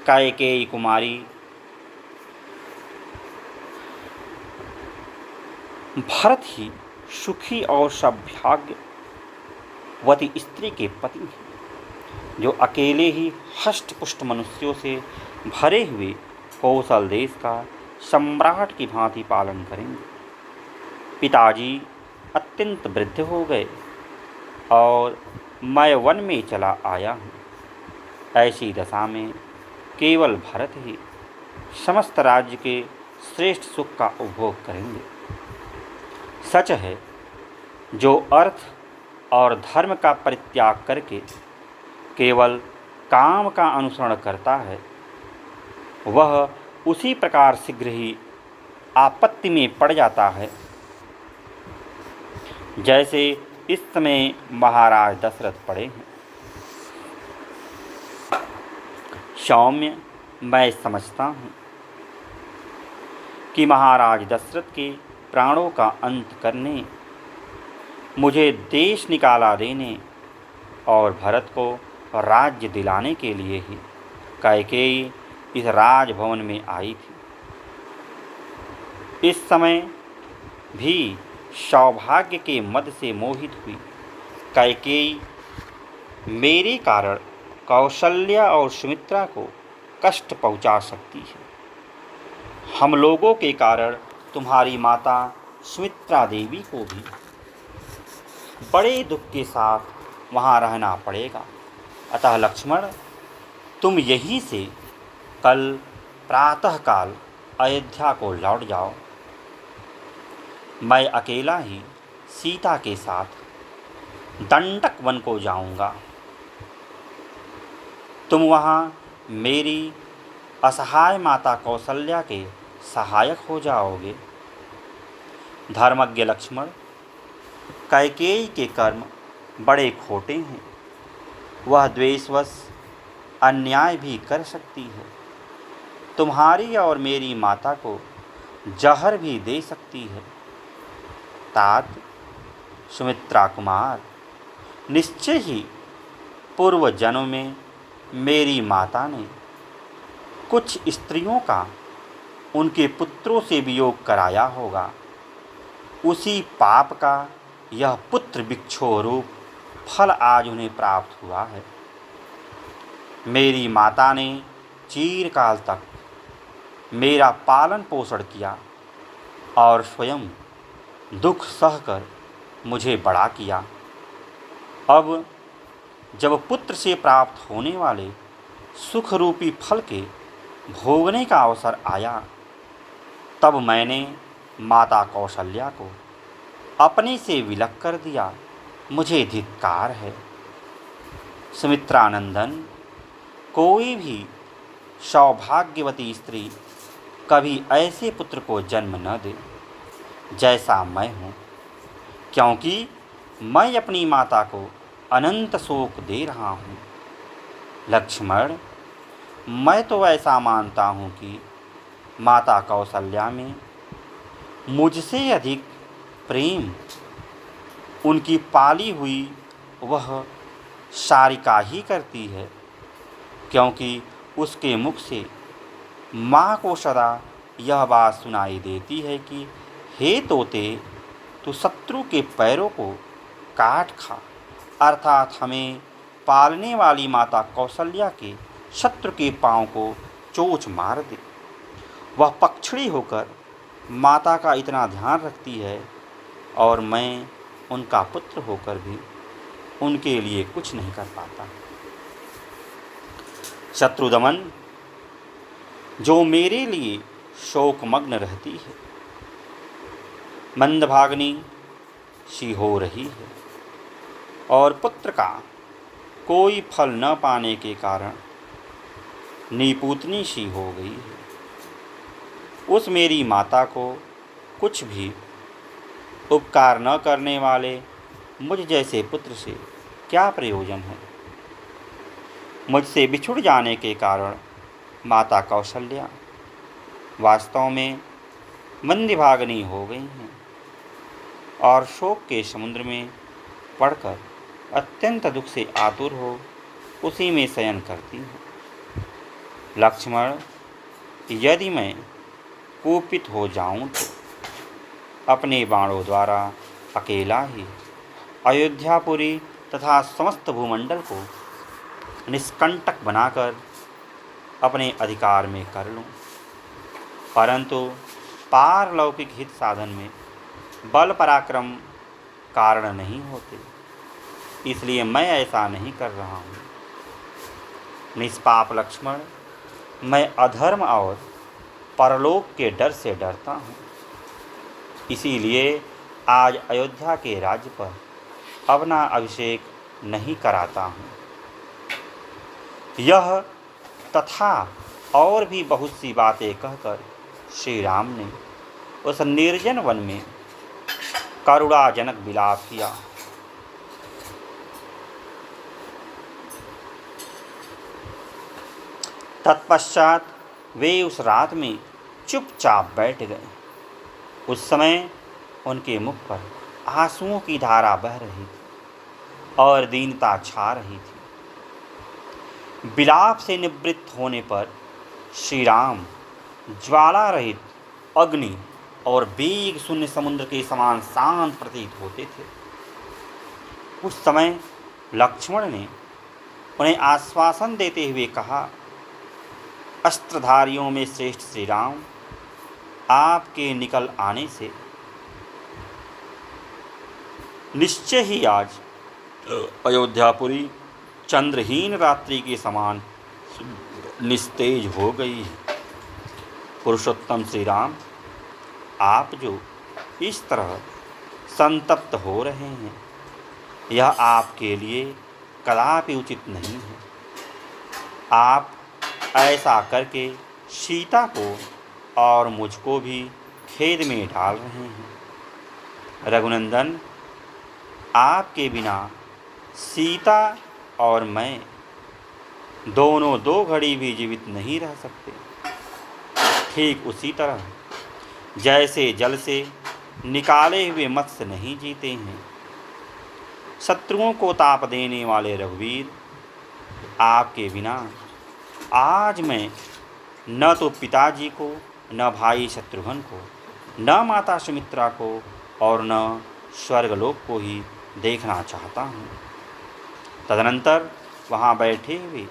कैकेयी कुमारी भरत ही सुखी और सौभाग्यवती स्त्री के पति हैं। जो अकेले ही हष्ट पुष्ट मनुष्यों से भरे हुए कौशल देश का सम्राट की भांति पालन करेंगे। पिताजी अत्यंत वृद्ध हो गए और मैं वन में चला आया हूँ। ऐसी दशा में केवल भरत ही समस्त राज्य के श्रेष्ठ सुख का उपभोग करेंगे। सच है, जो अर्थ और धर्म का परित्याग करके केवल काम का अनुसरण करता है, वह उसी प्रकार शीघ्र ही आपत्ति में पड़ जाता है, जैसे इस समय महाराज दशरथ पड़े हैं। सौम्य, मैं समझता हूँ कि महाराज दशरथ के प्राणों का अंत करने, मुझे देश निकाला देने और भरत को राज्य दिलाने के लिए ही कैकेयी इस राजभवन में आई थी। इस समय भी सौभाग्य के मद से मोहित हुई कैकेयी मेरे कारण कौशल्या और सुमित्रा को कष्ट पहुंचा सकती है। हम लोगों के कारण तुम्हारी माता सुमित्रा देवी को भी बड़े दुख के साथ वहाँ रहना पड़ेगा। अतः लक्ष्मण, तुम यहीं से कल प्रातःकाल अयोध्या को लौट जाओ। मैं अकेला ही सीता के साथ दंडक वन को जाऊंगा। तुम वहाँ मेरी असहाय माता कौशल्या के सहायक हो जाओगे। धर्मज्ञ लक्ष्मण, कैकेयी के कर्म बड़े खोटे हैं। वह द्वेषवश अन्याय भी कर सकती है। तुम्हारी और मेरी माता को जहर भी दे सकती है। तात सुमित्रा कुमार, निश्चय ही पूर्व जन्म में मेरी माता ने कुछ स्त्रियों का उनके पुत्रों से वियोग कराया होगा। उसी पाप का यह पुत्र भिक्षु रूप फल आज उन्हें प्राप्त हुआ है। मेरी माता ने चिरकाल तक मेरा पालन पोषण किया और स्वयं दुख सहकर मुझे बड़ा किया। अब जब पुत्र से प्राप्त होने वाले सुख रूपी फल के भोगने का अवसर आया, तब मैंने माता कौशल्या को अपने से विलग कर दिया। मुझे धिक्कार है। सुमित्रानंदन, कोई भी सौभाग्यवती स्त्री कभी ऐसे पुत्र को जन्म न दे जैसा मैं हूँ, क्योंकि मैं अपनी माता को अनंत शोक दे रहा हूँ। लक्ष्मण, मैं तो ऐसा मानता हूँ कि माता कौशल्या में मुझसे अधिक प्रेम उनकी पाली हुई वह सारिका ही करती है, क्योंकि उसके मुख से माँ को सदा यह बात सुनाई देती है कि हे तोते, तू शत्रु के पैरों को काट खा, अर्थात हमें पालने वाली माता कौशल्या के शत्रु के पाँव को चोंच मार दे। वह पक्षिणी होकर माता का इतना ध्यान रखती है और मैं उनका पुत्र होकर भी उनके लिए कुछ नहीं कर पाता। शत्रुदमन, जो मेरे लिए शोकमग्न रहती है, मंदभागिनी सी हो रही है और पुत्र का कोई फल न पाने के कारण निपुतनी सी हो गई है। उस मेरी माता को कुछ भी उपकार न करने वाले मुझ जैसे पुत्र से क्या प्रयोजन है। मुझसे बिछुड़ जाने के कारण माता कौशल्या वास्तव में मंदभागिनी हो गई हैं और शोक के समुद्र में पड़कर अत्यंत दुख से आतुर हो उसी में शयन करती हैं। लक्ष्मण, यदि मैं कुपित हो जाऊं तो अपने बाणों द्वारा अकेला ही अयोध्यापुरी तथा समस्त भूमंडल को निष्कंटक बनाकर अपने अधिकार में कर लूं, परंतु पारलौकिक हित साधन में बल पराक्रम कारण नहीं होते, इसलिए मैं ऐसा नहीं कर रहा हूँ। निष्पाप लक्ष्मण, मैं अधर्म और परलोक के डर से डरता हूँ, इसीलिए आज अयोध्या के राज्य पर अपना अभिषेक नहीं कराता हूँ। यह तथा और भी बहुत सी बातें कहकर श्री राम ने उस निर्जन वन में करुणाजनक विलाप किया। तत्पश्चात वे उस रात में चुपचाप बैठ गए। उस समय उनके मुख पर आंसुओं की धारा बह रही थी और दीनता छा रही थी। विलाप से निवृत्त होने पर श्री राम ज्वाला रहित अग्नि और वेग शून्य समुद्र के समान शांत प्रतीत होते थे। उस समय लक्ष्मण ने उन्हें आश्वासन देते हुए कहा, अस्त्रधारियों में श्रेष्ठ श्री राम, आपके निकल आने से निश्चय ही आज अयोध्यापुरी चंद्रहीन रात्रि के समान निस्तेज हो गई है। पुरुषोत्तम श्री राम, आप जो इस तरह संतप्त हो रहे हैं, यह आपके लिए कदापि उचित नहीं है। आप ऐसा करके सीता को और मुझको भी खेद में डाल रहे हैं। रघुनंदन, आपके बिना सीता और मैं दोनों 2 घड़ी भी जीवित नहीं रह सकते। ठीक उसी तरह जैसे जल से निकाले हुए मत्स्य नहीं जीते हैं। शत्रुओं को ताप देने वाले रघुवीर, आपके बिना आज मैं न तो पिताजी को, न भाई शत्रुघ्न को, न माता सुमित्रा को और न स्वर्गलोक को ही देखना चाहता हूँ। तदनंतर वहाँ बैठे हुए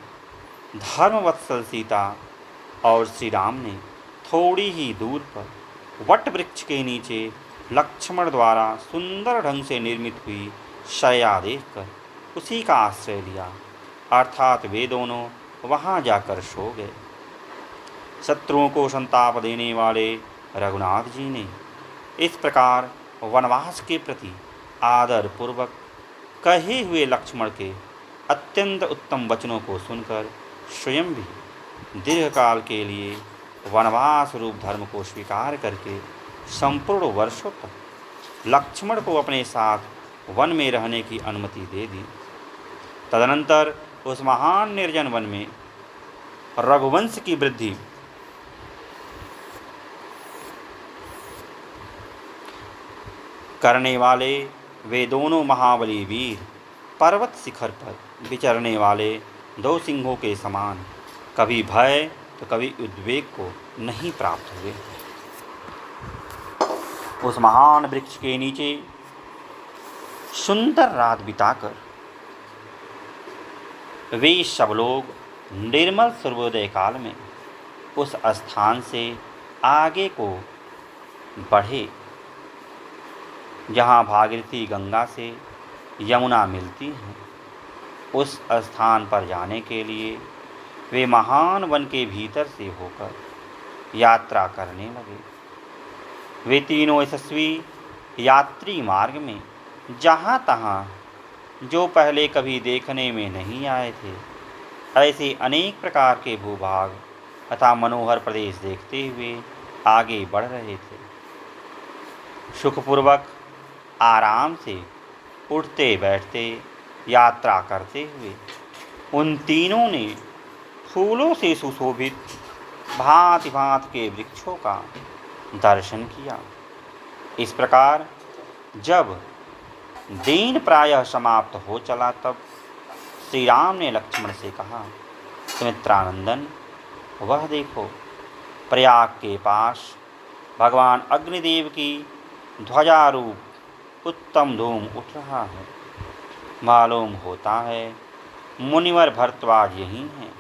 धर्मवत्सल सीता और श्री राम ने थोड़ी ही दूर पर वट वृक्ष के नीचे लक्ष्मण द्वारा सुंदर ढंग से निर्मित हुई शैया देखकर उसी का आश्रय लिया, अर्थात वे दोनों वहाँ जाकर सो गए। शत्रुओं को संताप देने वाले रघुनाथ जी ने इस प्रकार वनवास के प्रति आदर पूर्वक कहे हुए लक्ष्मण के अत्यंत उत्तम वचनों को सुनकर स्वयं भी दीर्घकाल के लिए वनवास रूप धर्म को स्वीकार करके संपूर्ण वर्षों तक लक्ष्मण को अपने साथ वन में रहने की अनुमति दे दी। तदनंतर उस महान निर्जन वन में रघुवंश की वृद्धि करने वाले वे दोनों महाबली वीर पर्वत शिखर पर विचरने वाले 2 सिंहों के समान कभी भय तो कभी उद्वेग को नहीं प्राप्त हुए। उस महान वृक्ष के नीचे सुंदर रात बिताकर वे सब लोग निर्मल सूर्योदय काल में उस स्थान से आगे को बढ़े जहाँ भागीरथी गंगा से यमुना मिलती हैं। उस स्थान पर जाने के लिए वे महान वन के भीतर से होकर यात्रा करने लगे। वे तीनों यशस्वी यात्री मार्ग में जहाँ तहाँ जो पहले कभी देखने में नहीं आए थे, ऐसे अनेक प्रकार के भूभाग तथा मनोहर प्रदेश देखते हुए आगे बढ़ रहे थे। सुखपूर्वक आराम से उठते बैठते यात्रा करते हुए उन तीनों ने फूलों से सुशोभित भांति भांति के वृक्षों का दर्शन किया। इस प्रकार जब दिन प्रायः समाप्त हो चला, तब श्री राम ने लक्ष्मण से कहा, सुमित्रानंदन, वह देखो, प्रयाग के पास भगवान अग्निदेव की ध्वजारूप उत्तम धूम उठ रहा है। मालूम होता है मुनिवर भरद्वाज यही हैं।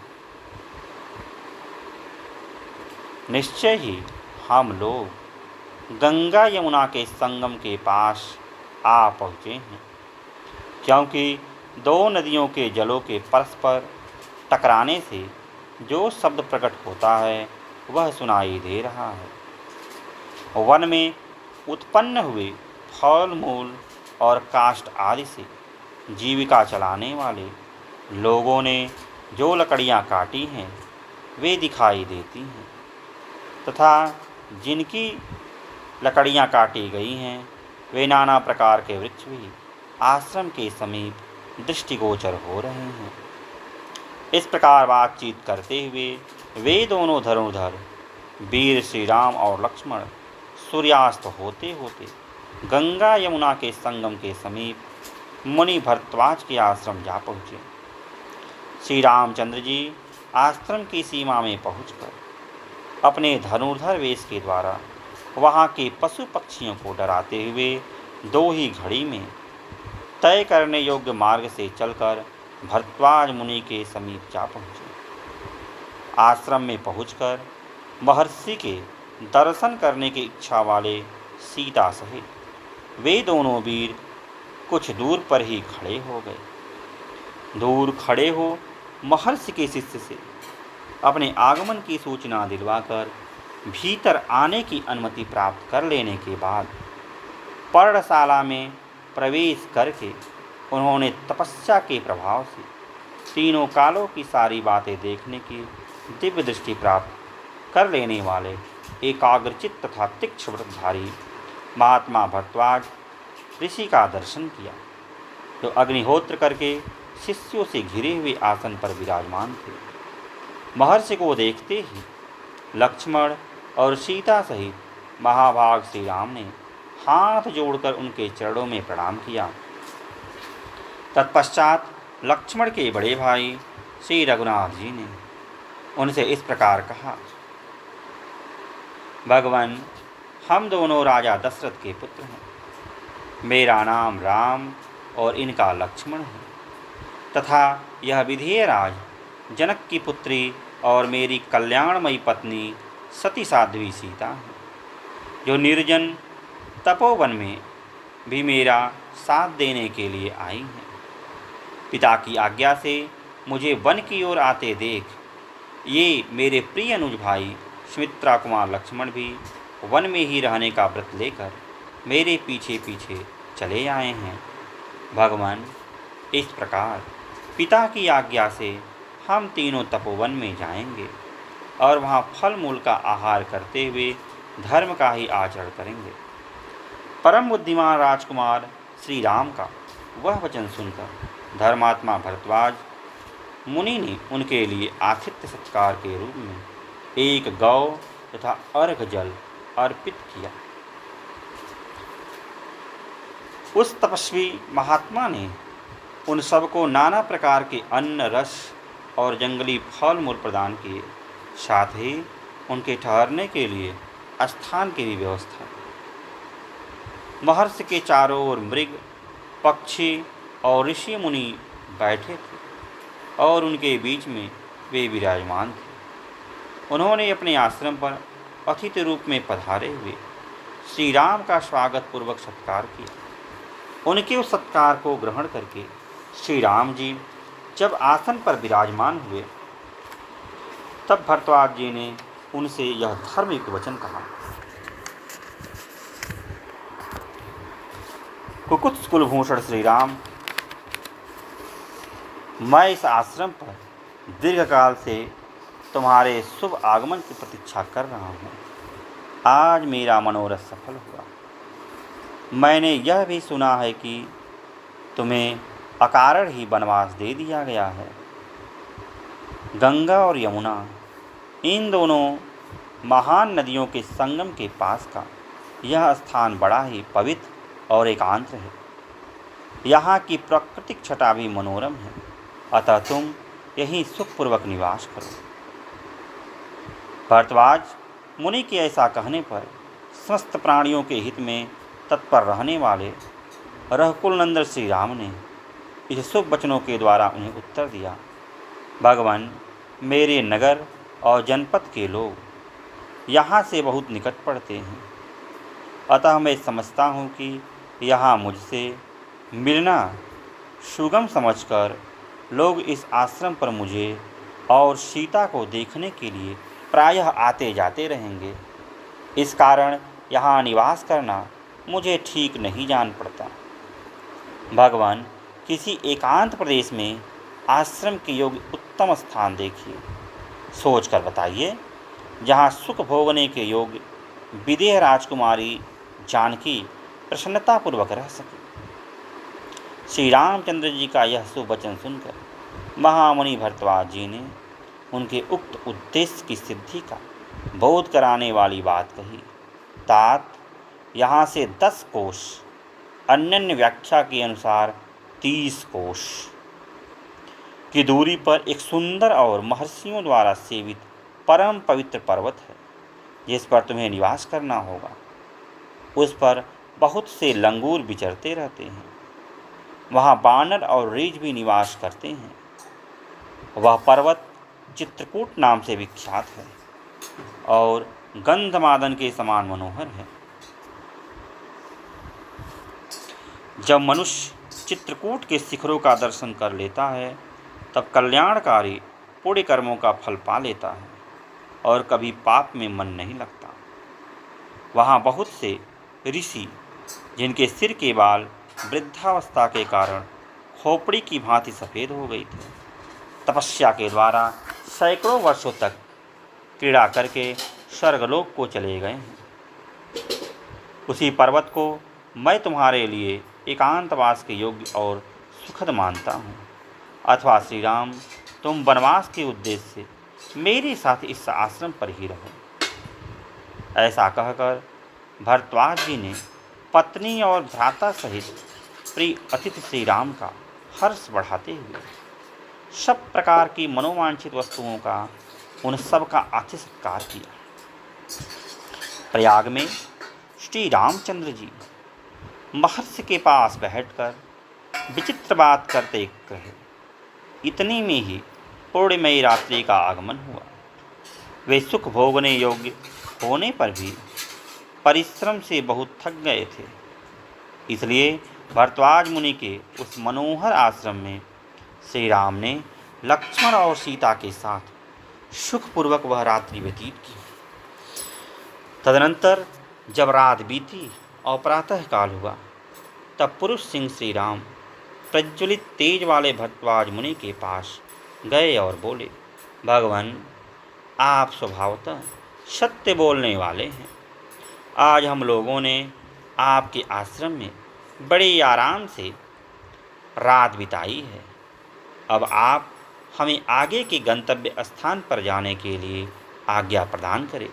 निश्चय ही हम लोग गंगा यमुना के संगम के पास आ पहुँचे हैं, क्योंकि दो नदियों के जलों के परस्पर टकराने से जो शब्द प्रकट होता है वह सुनाई दे रहा है। वन में उत्पन्न हुए फल मूल और काष्ठ आदि से जीविका चलाने वाले लोगों ने जो लकड़ियाँ काटी हैं वे दिखाई देती हैं, तथा जिनकी लकड़ियाँ काटी गई हैं वे नाना प्रकार के वृक्ष भी आश्रम के समीप दृष्टिगोचर हो रहे हैं। इस प्रकार बातचीत करते हुए वे दोनों धनुर्धर वीर श्री राम और लक्ष्मण सूर्यास्त होते होते गंगा यमुना के संगम के समीप मुनि भरद्वाज के आश्रम जा पहुँचे। श्री रामचंद्र जी आश्रम की सीमा में पहुंचकर अपने धनुर्धर वेश के द्वारा वहां के पशु पक्षियों को डराते हुए दो ही घड़ी में तय करने योग्य मार्ग से चलकर भरद्वाज मुनि के समीप जा पहुँचे। आश्रम में पहुंचकर महर्षि के दर्शन करने की इच्छा वाले सीता सहित वे दोनों वीर कुछ दूर पर ही खड़े हो गए। दूर खड़े हो महर्षि के शिष्य से अपने आगमन की सूचना दिलवाकर भीतर आने की अनुमति प्राप्त कर लेने के बाद पर्णशाला में प्रवेश करके उन्होंने तपस्या के प्रभाव से तीनों कालों की सारी बातें देखने की दिव्य दृष्टि प्राप्त कर लेने वाले एकाग्रचित तथा तीक्ष्ण व्रतधारी महात्मा भरद्वाज ऋषि का दर्शन किया, जो अग्निहोत्र करके शिष्यों से घिरे हुए आसन पर विराजमान थे। महर्षि को देखते ही लक्ष्मण और सीता सहित महाभाग श्री राम ने हाथ जोड़कर उनके चरणों में प्रणाम किया। तत्पश्चात लक्ष्मण के बड़े भाई श्री रघुनाथ जी ने उनसे इस प्रकार कहा, भगवान, हम दोनों राजा दशरथ के पुत्र हैं। मेरा नाम राम और इनका लक्ष्मण है, तथा यह विधेय राज जनक की पुत्री और मेरी कल्याणमयी पत्नी सती साध्वी सीता है, जो निर्जन तपोवन में भी मेरा साथ देने के लिए आई हैं। पिता की आज्ञा से मुझे वन की ओर आते देख ये मेरे प्रिय अनुज भाई सुमित्रा कुमार लक्ष्मण भी वन में ही रहने का व्रत लेकर मेरे पीछे पीछे चले आए हैं। भगवान, इस प्रकार पिता की आज्ञा से हम तीनों तपोवन में जाएंगे और वहाँ फल मूल का आहार करते हुए धर्म का ही आचरण करेंगे। परम बुद्धिमान राजकुमार श्री राम का वह वचन सुनकर धर्मात्मा भरद्वाज मुनि ने उनके लिए आतिथ्य सत्कार के रूप में एक गौ तथा अर्घ जल अर्पित किया। उस तपस्वी महात्मा ने उन सबको नाना प्रकार के अन्न, रस और जंगली फल मूल प्रदान किए, साथ ही उनके ठहरने के लिए स्थान की भी व्यवस्था। महर्षि के चारों ओर मृग, पक्षी और ऋषि मुनि बैठे थे और उनके बीच में वे विराजमान थे। उन्होंने अपने आश्रम पर अतिथि रूप में पधारे हुए श्री राम का स्वागत पूर्वक सत्कार किया। उनके उस सत्कार को ग्रहण करके श्री राम जी जब आसन पर विराजमान हुए, तब भरद्वाज जी ने उनसे यह धार्मिक वचन कहा, कुकुत्स कुलभूषण श्री राम, मैं इस आश्रम पर दीर्घकाल से तुम्हारे शुभ आगमन की प्रतीक्षा कर रहा हूँ। आज मेरा मनोरथ सफल हुआ। मैंने यह भी सुना है कि तुम्हें अकारण ही वनवास दे दिया गया है। गंगा और यमुना, इन दोनों महान नदियों के संगम के पास का यह स्थान बड़ा ही पवित्र और एकांत है। यहाँ की प्राकृतिक छटा भी मनोरम है, अतः तुम यहीं सुखपूर्वक निवास करो। भरद्वाज मुनि के ऐसा कहने पर समस्त प्राणियों के हित में तत्पर रहने वाले रघुकुल नंदन श्री राम ने इस शुभ वचनों के द्वारा उन्हें उत्तर दिया, भगवान, मेरे नगर और जनपद के लोग यहाँ से बहुत निकट पड़ते हैं, अतः मैं समझता हूँ कि यहाँ मुझसे मिलना सुगम समझकर लोग इस आश्रम पर मुझे और सीता को देखने के लिए प्रायः आते जाते रहेंगे। इस कारण यहाँ निवास करना मुझे ठीक नहीं जान पड़ता। भगवान, किसी एकांत प्रदेश में आश्रम के योग्य उत्तम स्थान देखिए, सोच कर बताइए, जहाँ सुख भोगने के योग्य विदेह राजकुमारी जानकी प्रसन्नतापूर्वक रह सके। श्री रामचंद्र जी का यह शुभ वचन सुनकर महामुनि भरद्वाज जी ने उनके उक्त उद्देश्य की सिद्धि का बोध कराने वाली बात कही। तात, यहाँ से 10 कोश, अन्य व्याख्या के अनुसार 30 कोश की दूरी पर एक सुंदर और महर्षियों द्वारा सेवित परम पवित्र पर्वत है, जिस पर तुम्हें निवास करना होगा। उस पर बहुत से लंगूर विचरते रहते हैं, वहाँ बानर और रीछ भी निवास करते हैं। वह पर्वत चित्रकूट नाम से विख्यात है और गंधमादन के समान मनोहर है। जब मनुष्य चित्रकूट के शिखरों का दर्शन कर लेता है, तब कल्याणकारी पुण्य कर्मों का फल पा लेता है और कभी पाप में मन नहीं लगता। वहाँ बहुत से ऋषि, जिनके सिर के बाल वृद्धावस्था के कारण खोपड़ी की भांति सफ़ेद हो गई थी, तपस्या के द्वारा सैकड़ों वर्षों तक क्रीड़ा करके स्वर्गलोक को चले गए हैं। उसी पर्वत को मैं तुम्हारे लिए एकांतवास के योग्य और सुखद मानता हूँ। अथवा श्री राम, तुम वनवास के उद्देश्य से मेरे साथ इस आश्रम पर ही रहो। ऐसा कहकर भरद्वाज जी ने पत्नी और भ्राता सहित प्रिय अतिथि श्री राम का हर्ष बढ़ाते हुए सब प्रकार की मनोवांछित वस्तुओं का उन सब का आतिथ्य सत्कार किया। प्रयाग में श्री रामचंद्र जी महर्षि के पास बैठकर विचित्र बात करते रहे। इतनी में ही पूर्णिमयी रात्रि का आगमन हुआ। वे सुख भोगने योग्य होने पर भी परिश्रम से बहुत थक गए थे, इसलिए भरद्वाज मुनि के उस मनोहर आश्रम में श्री राम ने लक्ष्मण और सीता के साथ सुखपूर्वक वह रात्रि व्यतीत की। तदनंतर जब रात बीती और प्रातः काल हुआ, तब पुरुष सिंह श्री राम प्रज्वलित तेज वाले भरद्वाज मुनि के पास गए और बोले, भगवान, आप स्वभावतः सत्य बोलने वाले हैं। आज हम लोगों ने आपके आश्रम में बड़े आराम से रात बिताई है। अब आप हमें आगे के गंतव्य स्थान पर जाने के लिए आज्ञा प्रदान करें।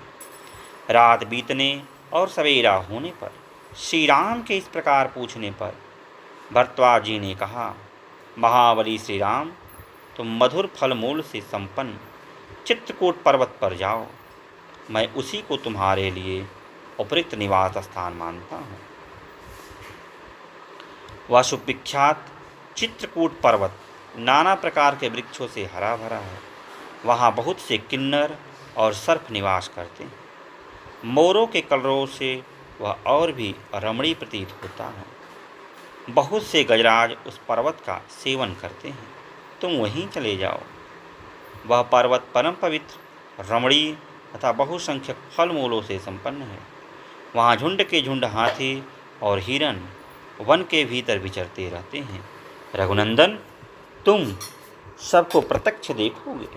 रात बीतने और सवेरा होने पर श्री राम के इस प्रकार पूछने पर भरद्वाज जी ने कहा, महाबली श्री राम, तुम मधुर फल मूल से संपन्न चित्रकूट पर्वत पर जाओ। मैं उसी को तुम्हारे लिए उपयुक्त निवास स्थान मानता हूँ। वह सुविख्यात चित्रकूट पर्वत नाना प्रकार के वृक्षों से हरा भरा है। वहाँ बहुत से किन्नर और सर्प निवास करते हैं। मोरों के कलरव से वह और भी रमणीय प्रतीत होता है। बहुत से गजराज उस पर्वत का सेवन करते हैं। तुम वहीं चले जाओ। वह पर्वत परम पवित्र, रमणीय तथा बहुसंख्यक फल मूलों से संपन्न है। वहाँ झुंड के झुंड हाथी और हिरन वन के भीतर विचरते रहते हैं। रघुनंदन, तुम सबको प्रत्यक्ष देखोगे।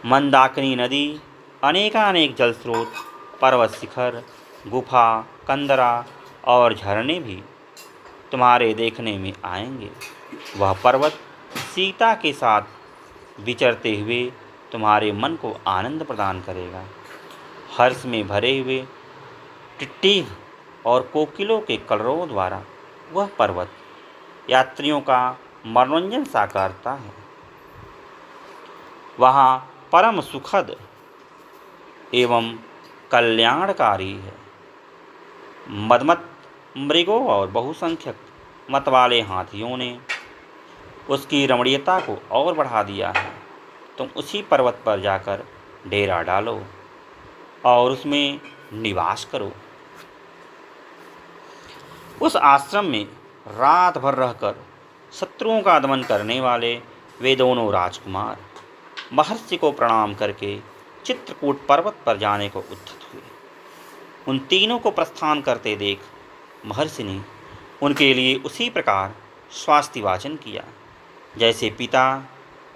मंदाकिनी नदी, अनेकानेक जल स्रोत, पर्वत शिखर, गुफा, कंदरा और झरने भी तुम्हारे देखने में आएंगे। वह पर्वत सीता के साथ विचरते हुए तुम्हारे मन को आनंद प्रदान करेगा। हर्ष में भरे हुए टिट्टी और कोकिलों के कलरवों द्वारा वह पर्वत यात्रियों का मनोरंजन सा करता है। वहाँ परम सुखद एवं कल्याणकारी है। मदमत मृगों और बहुसंख्यक मत वाले हाथियों ने उसकी रमणीयता को और बढ़ा दिया है। तुम उसी पर्वत पर जाकर डेरा डालो और उसमें निवास करो। उस आश्रम में रात भर रहकर शत्रुओं का दमन करने वाले वे दोनों राजकुमार महर्षि को प्रणाम करके चित्रकूट पर्वत पर जाने को उद्यत हुए। उन तीनों को प्रस्थान करते देख महर्षि ने उनके लिए उसी प्रकार स्वास्तिवाचन किया जैसे पिता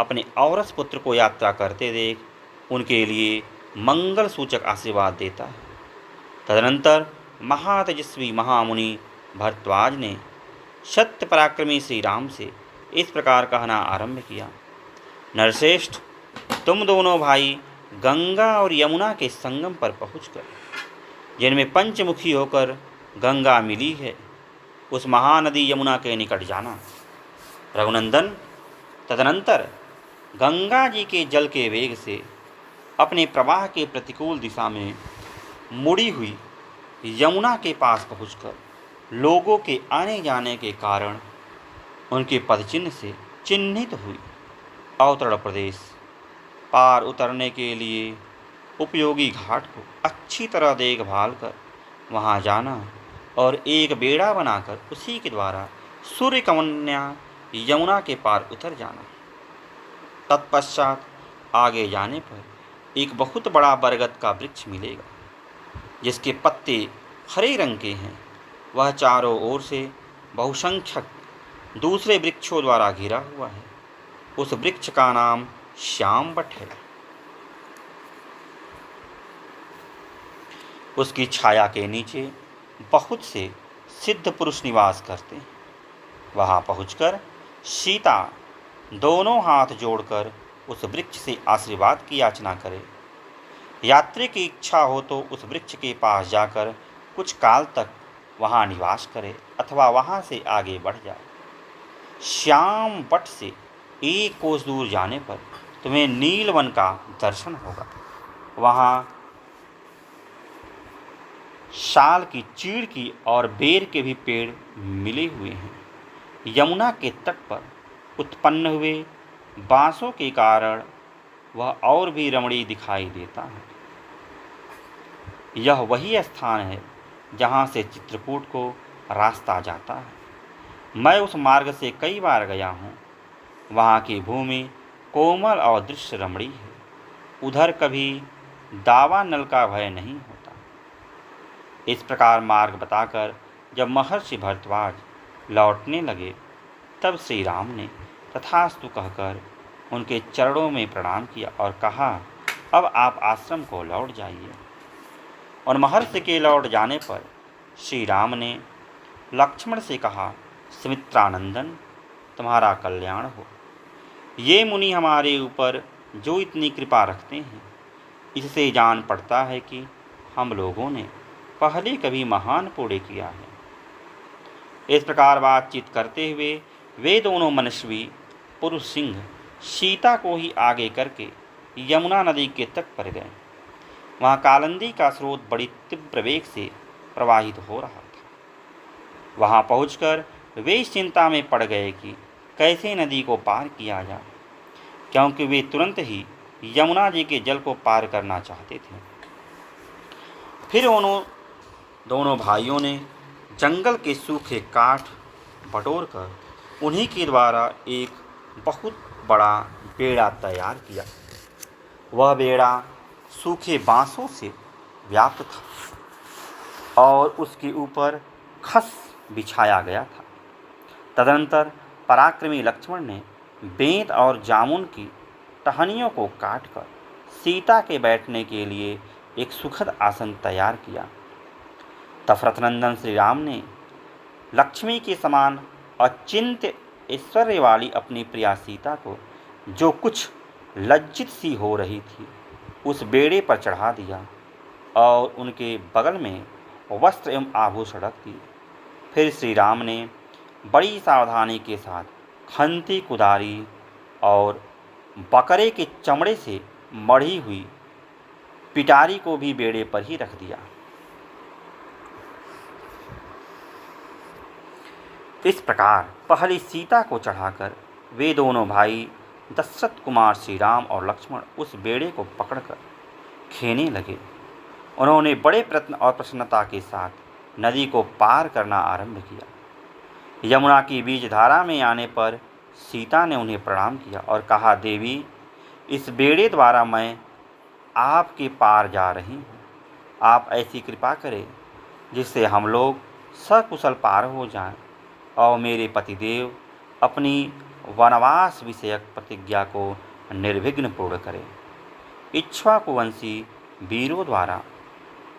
अपने औरस पुत्र को यात्रा करते देख उनके लिए मंगल सूचक आशीर्वाद देता है। तदनंतर महातेजस्वी महामुनि भरद्वाज ने सत्य पराक्रमी श्री राम से इस प्रकार कहना आरंभ किया। नरश्रेष्ठ, तुम दोनों भाई गंगा और यमुना के संगम पर पहुंचकर, जिनमें पंचमुखी होकर गंगा मिली है, उस महानदी यमुना के निकट जाना। रघुनंदन, तदनंतर गंगा जी के जल के वेग से अपने प्रवाह के प्रतिकूल दिशा में मुड़ी हुई यमुना के पास पहुंचकर लोगों के आने जाने के कारण उनके पदचिन्ह से चिन्हित हुई अवतरण प्रदेश पार उतरने के लिए उपयोगी घाट को अच्छी तरह देखभाल कर वहां जाना और एक बेड़ा बनाकर उसी के द्वारा सूर्य कन्या यमुना के पार उतर जाना। तत्पश्चात आगे जाने पर एक बहुत बड़ा बरगद का वृक्ष मिलेगा जिसके पत्ते हरे रंग के हैं। वह चारों ओर से बहुसंख्यक दूसरे वृक्षों द्वारा घिरा हुआ है। उस वृक्ष का नाम श्यामवट है। उसकी छाया के नीचे बहुत से सिद्ध पुरुष निवास करते हैं। वहां पहुंचकर सीता दोनों हाथ जोड़कर उस वृक्ष से आशीर्वाद की याचना करे। यात्री की इच्छा हो तो उस वृक्ष के पास जाकर कुछ काल तक वहां निवास करे अथवा वहां से आगे बढ़ जाए। श्याम वट से एक कोस दूर जाने पर तुम्हें नीलवन का दर्शन होगा। वहां शाल की, चीड़ की और बेर के भी पेड़ मिले हुए हैं। यमुना के तट पर उत्पन्न हुए बांसों के कारण वह और भी रमणीय दिखाई देता है। यह वही स्थान है जहाँ से चित्रकूट को रास्ता जाता है। मैं उस मार्ग से कई बार गया हूँ। वहाँ की भूमि कोमल और दृश्य रमणीय है। उधर कभी दावा नल का भय नहीं होता। इस प्रकार मार्ग बताकर जब महर्षि भरद्वाज लौटने लगे तब श्री राम ने तथास्तु कहकर उनके चरणों में प्रणाम किया और कहा, अब आप आश्रम को लौट जाइए। और महर्षि के लौट जाने पर श्री राम ने लक्ष्मण से कहा, सुमित्रानंदन, तुम्हारा कल्याण हो। ये मुनि हमारे ऊपर जो इतनी कृपा रखते हैं, इससे जान पड़ता है कि हम लोगों ने पहले कभी महान पुण्य किया है। इस प्रकार बातचीत करते हुए वे दोनों मनस्वी पुरुष सिंह सीता को ही आगे करके यमुना नदी के तट पर गए। वहाँ कालिंदी का स्रोत बड़ी तीव्र वेग से प्रवाहित हो रहा था। वहाँ पहुंचकर वे इस चिंता में पड़ गए कि कैसे नदी को पार किया जाए, क्योंकि वे तुरंत ही यमुना जी के जल को पार करना चाहते थे। फिर दोनों भाइयों ने जंगल के सूखे काठ बटोरकर उन्हीं के द्वारा एक बहुत बड़ा बेड़ा तैयार किया। वह बेड़ा सूखे बांसों से व्याप्त था और उसके ऊपर खस बिछाया गया था। तदनंतर पराक्रमी लक्ष्मण ने बेंत और जामुन की टहनियों को काटकर सीता के बैठने के लिए एक सुखद आसन तैयार किया। दशरथनंदन श्री राम ने लक्ष्मी के समान अचिंत्य ऐश्वर्य वाली अपनी प्रिया सीता को, जो कुछ लज्जित सी हो रही थी, उस बेड़े पर चढ़ा दिया और उनके बगल में वस्त्र एवं आभूषण रख दिए। फिर श्री राम ने बड़ी सावधानी के साथ खंती कुदारी और बकरे के चमड़े से मढ़ी हुई पिटारी को भी बेड़े पर ही रख दिया। इस प्रकार पहले सीता को चढ़ाकर वे दोनों भाई दशरथ कुमार श्री राम और लक्ष्मण उस बेड़े को पकड़कर खेने लगे। उन्होंने बड़े प्रयत्न और प्रसन्नता के साथ नदी को पार करना आरंभ किया। यमुना की बीज धारा में आने पर सीता ने उन्हें प्रणाम किया और कहा, देवी, इस बेड़े द्वारा मैं आपके पार जा रही हूँ। आप ऐसी कृपा करें जिससे हम लोग सकुशल पार हो जाएं और मेरे पतिदेव अपनी वनवास विषयक प्रतिज्ञा को निर्विघ्न पूर्ण करें। इक्ष्वाकुवंशी वीरों द्वारा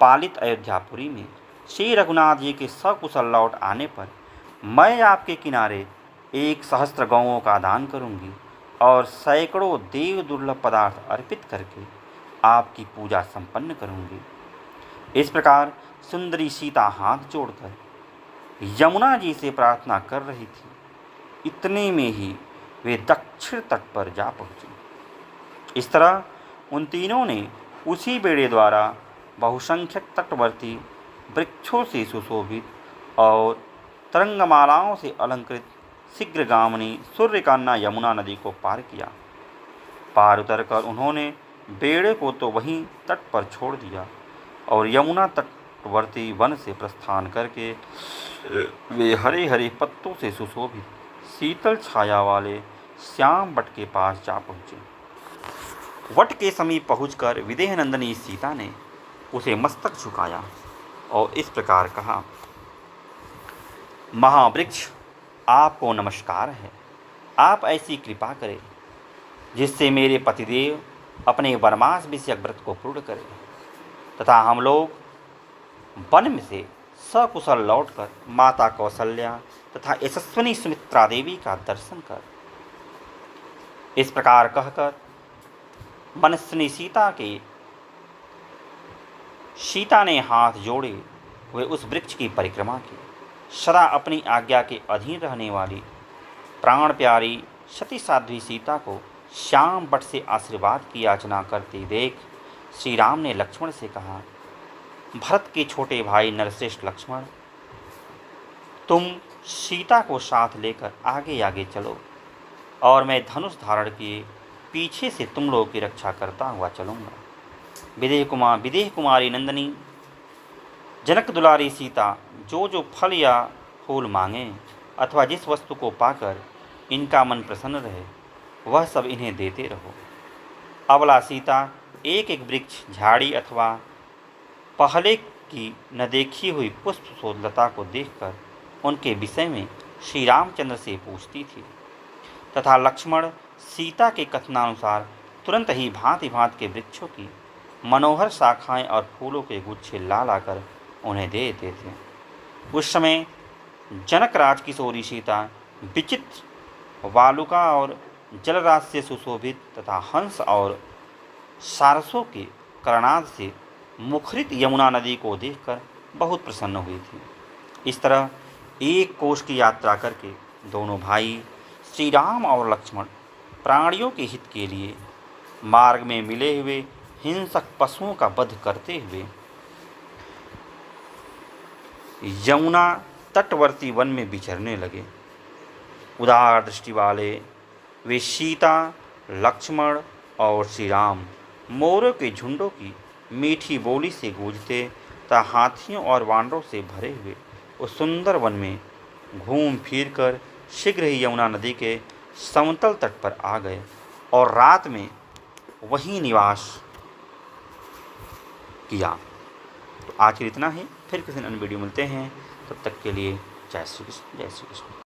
पालित अयोध्यापुरी में श्री रघुनाथ जी के सकुशल लौट आने पर मैं आपके किनारे 1,000 गौओं का दान करूंगी और सैकड़ों देव दुर्लभ पदार्थ अर्पित करके आपकी पूजा संपन्न करूंगी। इस प्रकार सुंदरी सीता हाथ जोड़कर यमुना जी से प्रार्थना कर रही थी। इतने में ही वे दक्षिण तट पर जा पहुँची। इस तरह उन तीनों ने उसी बेड़े द्वारा बहुसंख्यक तटवर्ती वृक्षों से सुशोभित और तरंगमालाओं से अलंकृत शीघ्रगामिनी सूर्यकन्या यमुना नदी को पार किया। पार उतरकर उन्होंने बेड़े को तो वहीं तट पर छोड़ दिया और यमुना तटवर्ती वन से प्रस्थान करके वे हरे हरे पत्तों से सुशोभित शीतल छाया वाले श्याम वट के पास जा पहुँचे। वट के समीप पहुंचकर विदेह नंदिनी सीता ने उसे मस्तक झुकाया और इस प्रकार कहा, महावृक्ष, आपको नमस्कार है। आप ऐसी कृपा करें जिससे मेरे पतिदेव अपने वनवास विषयक व्रत को पूर्ण करें तथा हम लोग वन में से सकुशल लौटकर माता कौशल्या तथा यशस्विनी सुमित्रा देवी का दर्शन कर। इस प्रकार कहकर मनस्विनी सीता ने हाथ जोड़े हुए उस वृक्ष की परिक्रमा की। सदा अपनी आज्ञा के अधीन रहने वाली प्राण प्यारी सती साध्वी सीता को श्याम वट से आशीर्वाद की याचना करते देख श्री राम ने लक्ष्मण से कहा, भरत के छोटे भाई नरश्रेष्ठ लक्ष्मण, तुम सीता को साथ लेकर आगे आगे चलो और मैं धनुष धारण किए पीछे से तुम लोगों की रक्षा करता हुआ चलूँगा। विदेह कुमारी नंदिनी जनक दुलारी सीता जो फल या फूल मांगे अथवा जिस वस्तु को पाकर इनका मन प्रसन्न रहे वह सब इन्हें देते रहो। अबला सीता एक एक वृक्ष, झाड़ी अथवा पहले की न देखी हुई पुष्प शोधलता को देखकर उनके विषय में श्री रामचंद्र से पूछती थी तथा लक्ष्मण सीता के कथनानुसार तुरंत ही भांति भांति के वृक्षों की मनोहर शाखाएं और फूलों के गुच्छे ला लाकर उन्हें दे देते थे। उस समय जनकराज किशोरी सीता विचित्र वालुका और जलराज से सुशोभित तथा हंस और सारसों के करनाद से मुखरित यमुना नदी को देखकर बहुत प्रसन्न हुई थी। इस तरह 1 कोस की यात्रा करके दोनों भाई श्री राम और लक्ष्मण प्राणियों के हित के लिए मार्ग में मिले हुए हिंसक पशुओं का वध करते हुए यमुना तटवर्ती वन में विचरने लगे। उदार दृष्टि वाले वे सीता, लक्ष्मण और श्री राम मोरों के झुंडों की मीठी बोली से गूंजते तथा हाथियों और वानरों से भरे हुए उस सुंदर वन में घूम फिर कर शीघ्र ही यमुना नदी के समतल तट पर आ गए और रात में वहीं निवास किया। तो आज के इतना ही, फिर किसी अन्य वीडियो मिलते हैं। तब तक के लिए जय श्री कृष्ण, जय श्री कृष्ण।